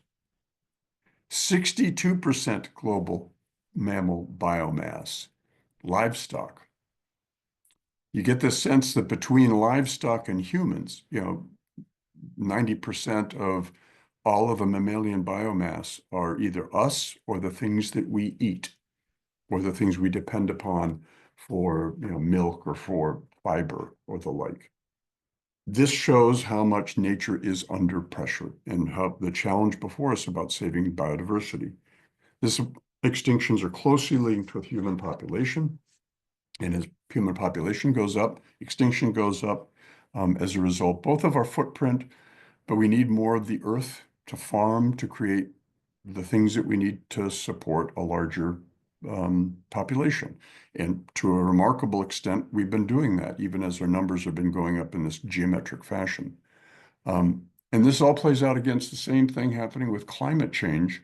62% global mammal biomass, livestock. You get the sense that between livestock and humans, 90% of all of the mammalian biomass are either us or the things that we eat or the things we depend upon for milk or for fiber or the like. This shows how much nature is under pressure and how the challenge before us about saving biodiversity. These extinctions are closely linked with human population. And as human population goes up, extinction goes up as a result, both of our footprint, but we need more of the earth to farm to create the things that we need to support a larger population. And to a remarkable extent, we've been doing that, even as our numbers have been going up in this geometric fashion. And this all plays out against the same thing happening with climate change,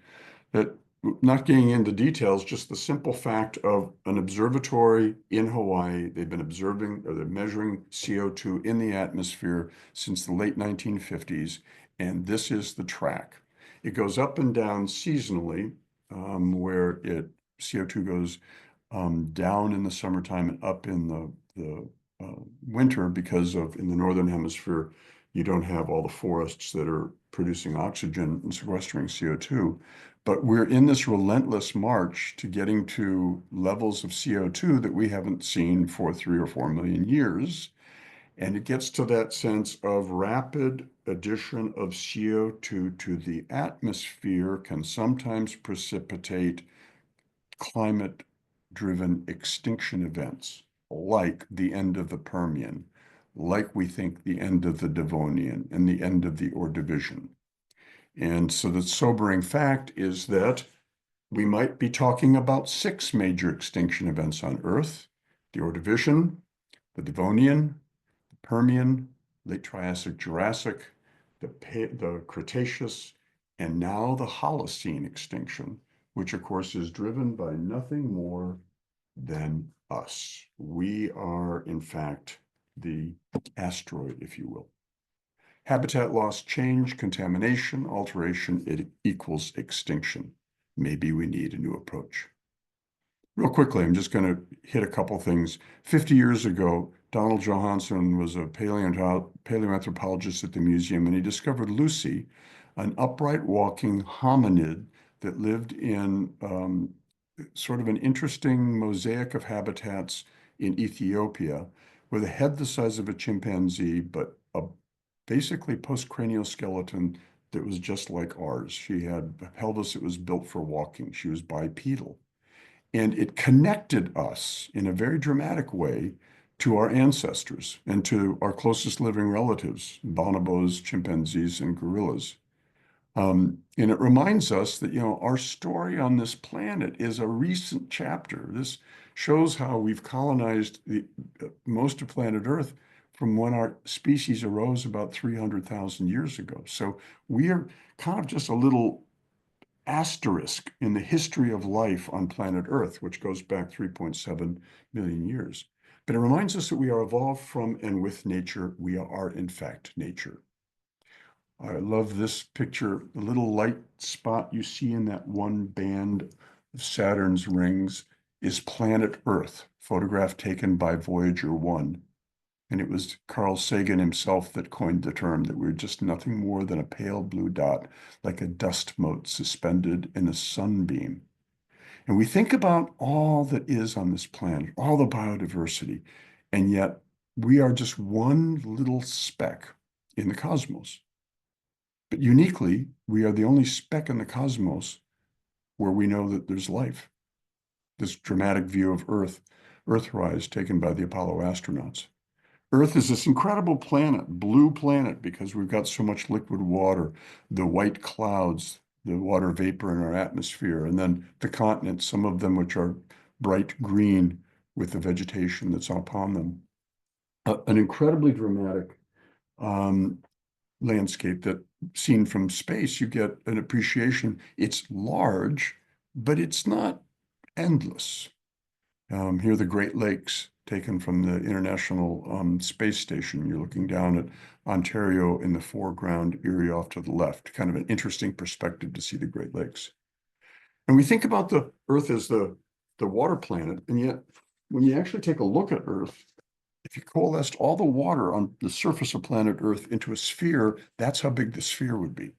that not getting into details, just the simple fact of an observatory in Hawaii, they've been observing or they're measuring CO2 in the atmosphere since the late 1950s, and this is the track. It goes up and down seasonally, where CO2 goes down in the summertime and up in the winter because in the northern hemisphere, you don't have all the forests that are producing oxygen and sequestering CO2. But we're in this relentless march to getting to levels of CO2 that we haven't seen for 3 or 4 million years. And it gets to that sense of rapid addition of CO2 to the atmosphere can sometimes precipitate climate-driven extinction events, like the end of the Permian, like we think the end of the Devonian and the end of the Ordovician. And so the sobering fact is that we might be talking about 6 major extinction events on Earth: the Ordovician, the Devonian, the Permian, late Triassic, Jurassic, the Cretaceous, and now the Holocene extinction, which of course is driven by nothing more than us. We are, in fact, the asteroid, if you will. Habitat loss, change, contamination, alteration, it equals extinction. Maybe we need a new approach. Real quickly, I'm just going to hit a couple things. 50 years ago, Donald Johanson was a paleoanthropologist at the museum, and he discovered Lucy, an upright walking hominid that lived in sort of an interesting mosaic of habitats in Ethiopia, with a head the size of a chimpanzee, but a basically postcranial skeleton that was just like ours. She had a pelvis that was built for walking. She was bipedal. And it connected us in a very dramatic way to our ancestors and to our closest living relatives, bonobos, chimpanzees, and gorillas. And it reminds us that, our story on this planet is a recent chapter. This shows how we've colonized most of planet Earth from when our species arose about 300,000 years ago. So we are kind of just a little asterisk in the history of life on planet Earth, which goes back 3.7 million years. But it reminds us that we are evolved from and with nature. We are, in fact, nature. I love this picture. The little light spot you see in that one band of Saturn's rings is planet Earth, photograph taken by Voyager 1. And it was Carl Sagan himself that coined the term, that we're just nothing more than a pale blue dot, like a dust mote suspended in a sunbeam. And we think about all that is on this planet, all the biodiversity, and yet we are just one little speck in the cosmos. But uniquely, we are the only speck in the cosmos where we know that there's life. This dramatic view of Earth Earthrise taken by the Apollo astronauts. Earth is this incredible planet, blue planet, because we've got so much liquid water, the white clouds, the water vapor in our atmosphere, and then the continents, some of them which are bright green with the vegetation that's upon them. An incredibly dramatic um, landscape that seen from space, you get an appreciation. It's large, but it's not endless. Here are the Great Lakes taken from the International Space Station. You're looking down at Ontario in the foreground, Erie off to the left. Kind of an interesting perspective to see the Great Lakes. And we think about the Earth as the water planet, and yet when you actually take a look at Earth, if you coalesced all the water on the surface of planet Earth into a sphere, that's how big the sphere would be.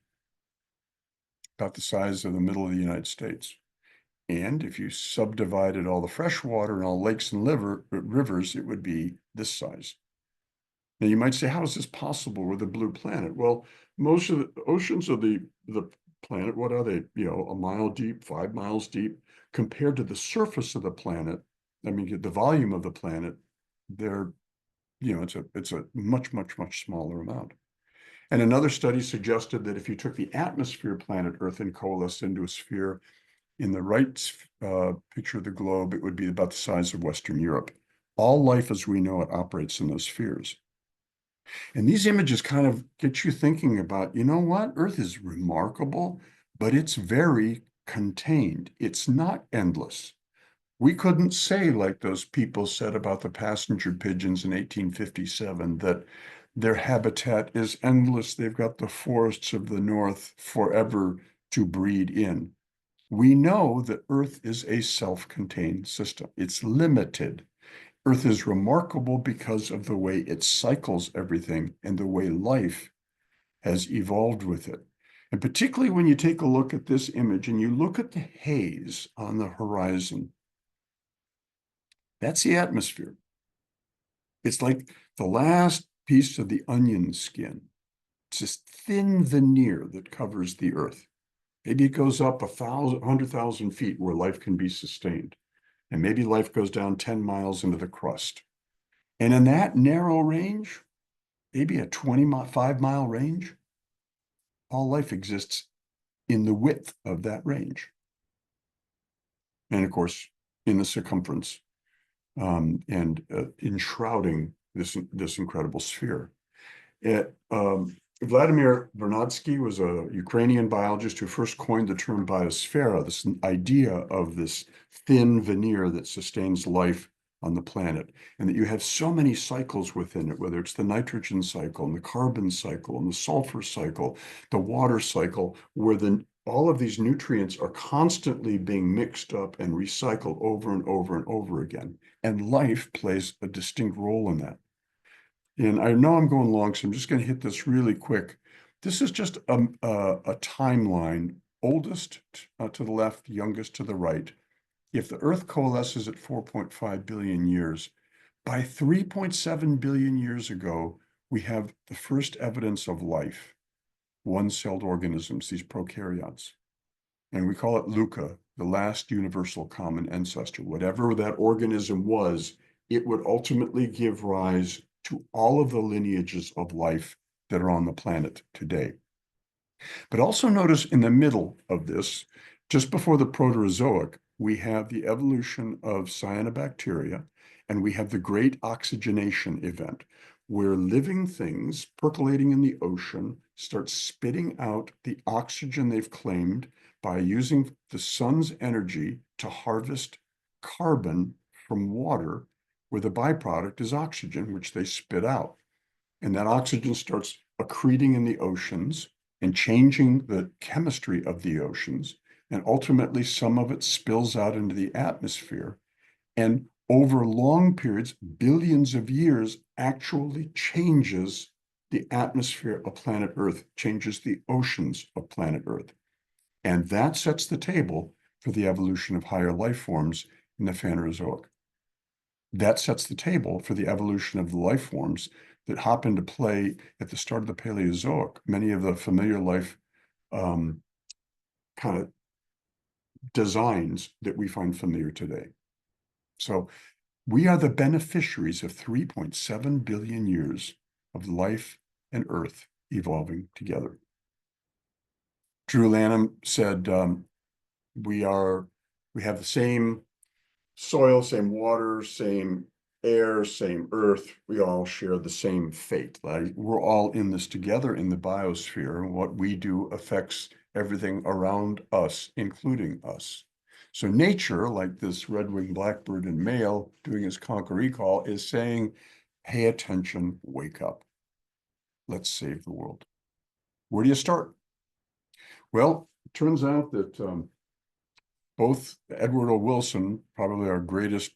About the size of the middle of the United States. And if you subdivided all the fresh water and all lakes and rivers, it would be this size. Now you might say, how is this possible with a blue planet? Well, most of the oceans of the planet, what are they? You know, a mile deep, 5 miles deep, compared to the surface of the planet. I mean, the volume of the planet, they're, you know, it's a much, much, much smaller amount. And another study suggested that if you took the atmosphere of planet Earth and coalesced into a sphere, in the right picture of the globe, it would be about the size of Western Europe. All life as we know it operates in those spheres. And these images kind of get you thinking about, you know what? Earth is remarkable, but it's very contained. It's not endless. We couldn't say, like those people said about the passenger pigeons in 1857, that their habitat is endless. They've got the forests of the north forever to breed in. We know that Earth is a self-contained system. It's limited. Earth is remarkable because of the way it cycles everything and the way life has evolved with it. And particularly when you take a look at this image and you look at the haze on the horizon, that's the atmosphere. It's like the last piece of the onion skin. It's this thin veneer that covers the Earth. Maybe it goes up 100,000 feet where life can be sustained. And maybe life goes down 10 miles into the crust. And in that narrow range, maybe a 25-mile range, all life exists in the width of that range. And of course, in the circumference and enshrouding this incredible sphere. Vladimir Vernadsky was a Ukrainian biologist who first coined the term biosphera, this idea of this thin veneer that sustains life on the planet, and that you have so many cycles within it, whether it's the nitrogen cycle and the carbon cycle and the sulfur cycle, the water cycle, where all of these nutrients are constantly being mixed up and recycled over and over and over again. And life plays a distinct role in that. And I know I'm going long, so I'm just going to hit this really quick. This is just a timeline, oldest to the left, youngest to the right. If the Earth coalesces at 4.5 billion years, by 3.7 billion years ago, we have the first evidence of life, one-celled organisms, these prokaryotes. And we call it LUCA, the last universal common ancestor. Whatever that organism was, it would ultimately give rise to all of the lineages of life that are on the planet today. But also notice in the middle of this, just before the Proterozoic, we have the evolution of cyanobacteria, and we have the great oxygenation event, where living things percolating in the ocean start spitting out the oxygen they've claimed by using the sun's energy to harvest carbon from water, where the byproduct is oxygen, which they spit out. And that oxygen starts accreting in the oceans and changing the chemistry of the oceans. And ultimately, some of it spills out into the atmosphere. And over long periods, billions of years, actually changes the atmosphere of planet Earth, changes the oceans of planet Earth. And that sets the table for the evolution of higher life forms in the Phanerozoic. That sets the table for the evolution of the life forms that hop into play at the start of the Paleozoic. Many of the familiar life kind of designs that we find familiar today. So We are the beneficiaries of 3.7 billion years of life and Earth evolving together. Drew Lanham said, we have the same soil, same water, same air, same earth. We all share the same fate. Like, we're all in this together in the biosphere, and what we do affects everything around us, including us. So nature, like this red-winged blackbird in male doing his conqueree call, is saying, pay attention, wake up. Let's save the world. Where do you start? Well, it turns out that both Edward O. Wilson, probably our greatest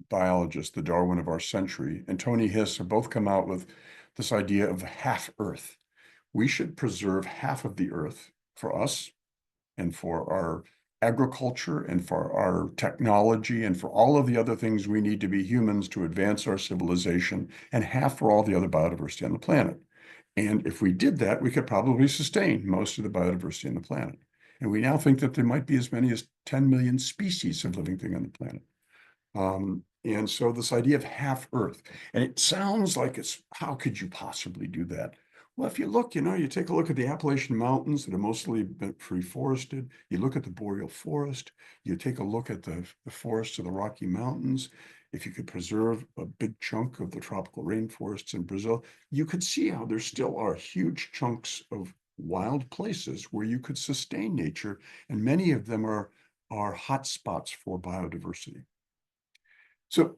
biologist, the Darwin of our century, and Tony Hiss have both come out with this idea of half Earth. We should preserve half of the Earth for us and for our agriculture and for our technology and for all of the other things we need to be humans to advance our civilization, and half for all the other biodiversity on the planet. And if we did that, we could probably sustain most of the biodiversity on the planet. And we now think that there might be as many as 10 million species of living thing on the planet. And so this idea of half Earth, and it sounds like how could you possibly do that? Well, if you look, you take a look at the Appalachian Mountains that are mostly been free forested, you look at the boreal forest, you take a look at the forests of the Rocky Mountains. If you could preserve a big chunk of the tropical rainforests in Brazil, you could see how there still are huge chunks of wild places where you could sustain nature, and many of them are hotspots for biodiversity. So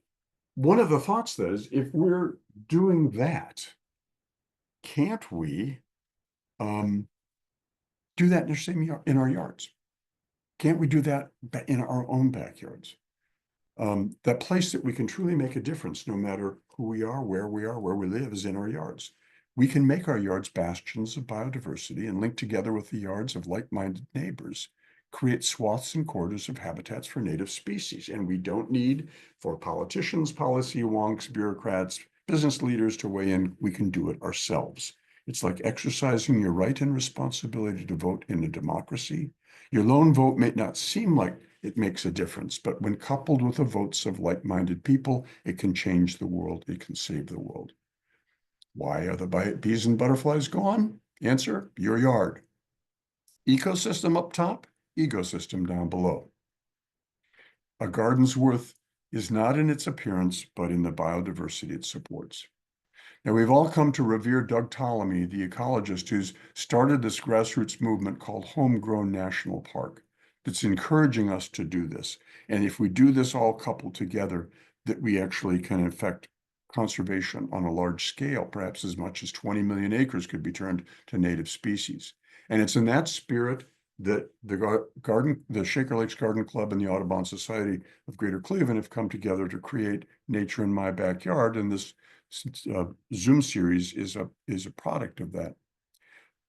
one of the thoughts that is, if we're doing that, can't we do that in the same yard, in our yards? Can't we do that in our own backyards? That place that we can truly make a difference, no matter who we are, where we live, is in our yards. We can make our yards bastions of biodiversity and link together with the yards of like-minded neighbors, create swaths and corridors of habitats for native species. And we don't need for politicians, policy wonks, bureaucrats, business leaders to weigh in. We can do it ourselves. It's like exercising your right and responsibility to vote in a democracy. Your lone vote may not seem like it makes a difference, but when coupled with the votes of like-minded people, it can change the world. It can save the world. Why are the bees and butterflies gone? Answer, your yard. Ecosystem up top, ecosystem down below. A garden's worth is not in its appearance, but in the biodiversity it supports. Now, we've all come to revere Doug Ptolemy, the ecologist who's started this grassroots movement called Homegrown National Park, that's encouraging us to do this. And if we do this all coupled together, that we actually can affect conservation on a large scale. Perhaps as much as 20 million acres could be turned to native species. And it's in that spirit that the Shaker Lakes Garden Club and the Audubon Society of Greater Cleveland have come together to create Nature in My Backyard. And this Zoom series is a product of that.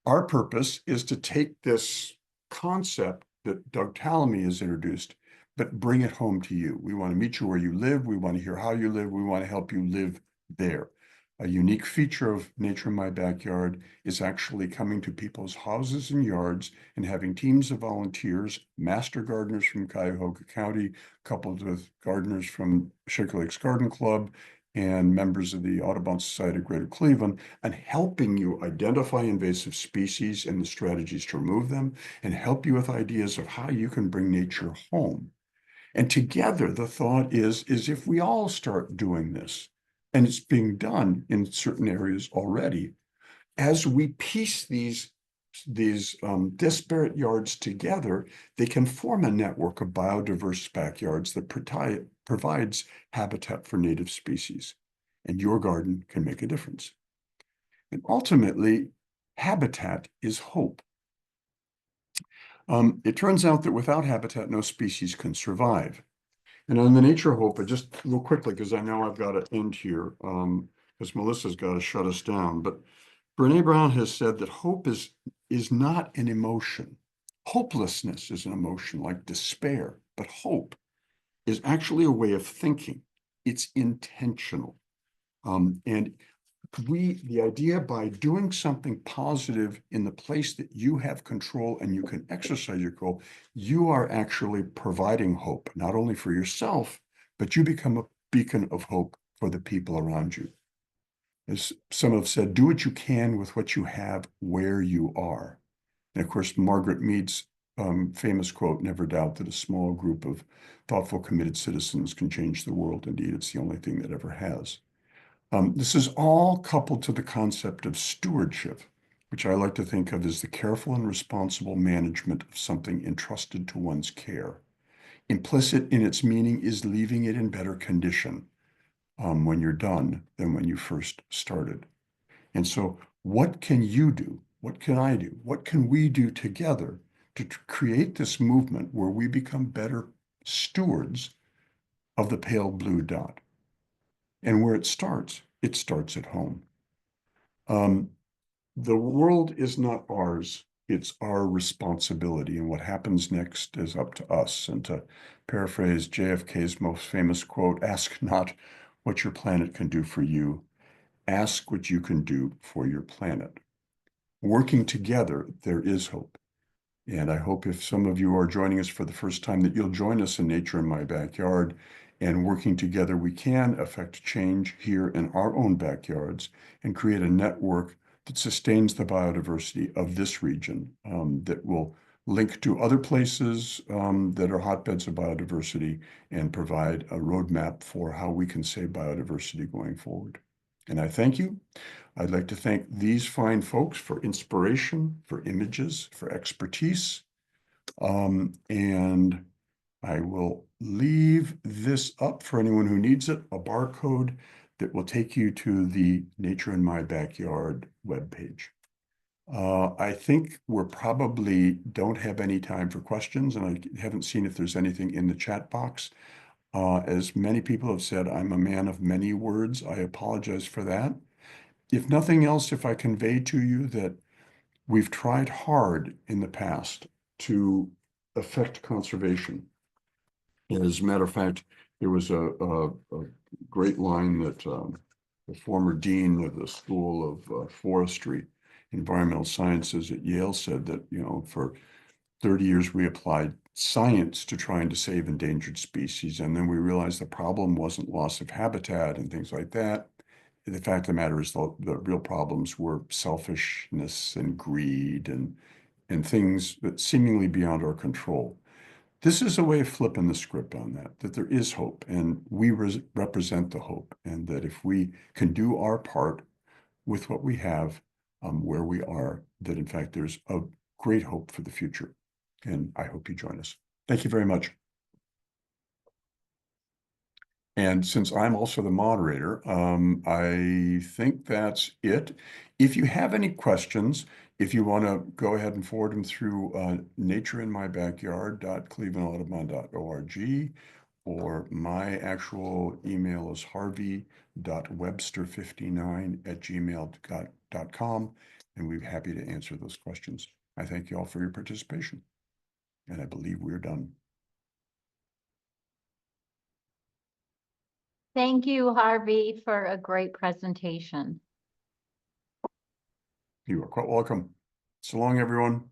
Our purpose is to take this concept that Doug Ptolemy has introduced, but bring it home to you. We want to meet you where you live. We want to hear how you live. We want to help you live there. A unique feature of Nature in My Backyard is actually coming to people's houses and yards and having teams of volunteers, master gardeners from Cuyahoga County, coupled with gardeners from Shaker Lakes Garden Club and members of the Audubon Society of Greater Cleveland, and helping you identify invasive species and the strategies to remove them, and help you with ideas of how you can bring nature home. And together, the thought is if we all start doing this, and it's being done in certain areas already, as we piece these disparate yards together, they can form a network of biodiverse backyards that provides habitat for native species. And your garden can make a difference. And ultimately, habitat is hope. It turns out that without habitat, no species can survive. And on the nature of hope, just real quickly, because I know I've got to end here, because Melissa's got to shut us down. But Brene Brown has said that hope is not an emotion. Hopelessness is an emotion like despair, but hope is actually a way of thinking. It's intentional. And the idea by doing something positive in the place that you have control and you can exercise your control, you are actually providing hope, not only for yourself, but you become a beacon of hope for the people around you. As some have said, do what you can with what you have where you are. And of course, Margaret Mead's famous quote, never doubt that a small group of thoughtful, committed citizens can change the world. Indeed, it's the only thing that ever has. This is all coupled to the concept of stewardship, which I like to think of as the careful and responsible management of something entrusted to one's care. Implicit in its meaning is leaving it in better condition when you're done than when you first started. And so, what can you do? What can I do? What can we do together to create this movement where we become better stewards of the pale blue dot? And where it starts at home. The world is not ours, it's our responsibility. And what happens next is up to us. And to paraphrase JFK's most famous quote, ask not what your planet can do for you, ask what you can do for your planet. Working together, there is hope. And I hope if some of you are joining us for the first time that you'll join us in Nature in My Backyard. And working together, we can affect change here in our own backyards and create a network that sustains the biodiversity of this region, that will link to other places that are hotbeds of biodiversity and provide a roadmap for how we can save biodiversity going forward. And I thank you. I'd like to thank these fine folks for inspiration, for images, for expertise. And I will leave this up for anyone who needs it, a barcode that will take you to the Nature in My Backyard webpage. I think we're probably don't have any time for questions, and I haven't seen if there's anything in the chat box. As many people have said, I'm a man of many words. I apologize for that. If nothing else, if I convey to you that we've tried hard in the past to affect conservation. And as a matter of fact, there was a great line that the former dean of the School of Forestry, Environmental Sciences at Yale said that, for 30 years we applied science to trying to save endangered species. And then we realized the problem wasn't loss of habitat and things like that. The fact of the matter is the real problems were selfishness and greed and things that seemingly beyond our control. This is a way of flipping the script on that there is hope and we represent the hope, and that if we can do our part with what we have, where we are, that in fact there's a great hope for the future. And I hope you join us. Thank you very much. And since I'm also the moderator, I think that's it. If you have any questions, if you want to go ahead and forward them through natureinmybackyard.clevelandaudubon.org, or my actual email is harvey.webster59@gmail.com, and we're happy to answer those questions. I thank you all for your participation, and I believe we're done. Thank you, Harvey, for a great presentation. You are quite welcome. So long, everyone.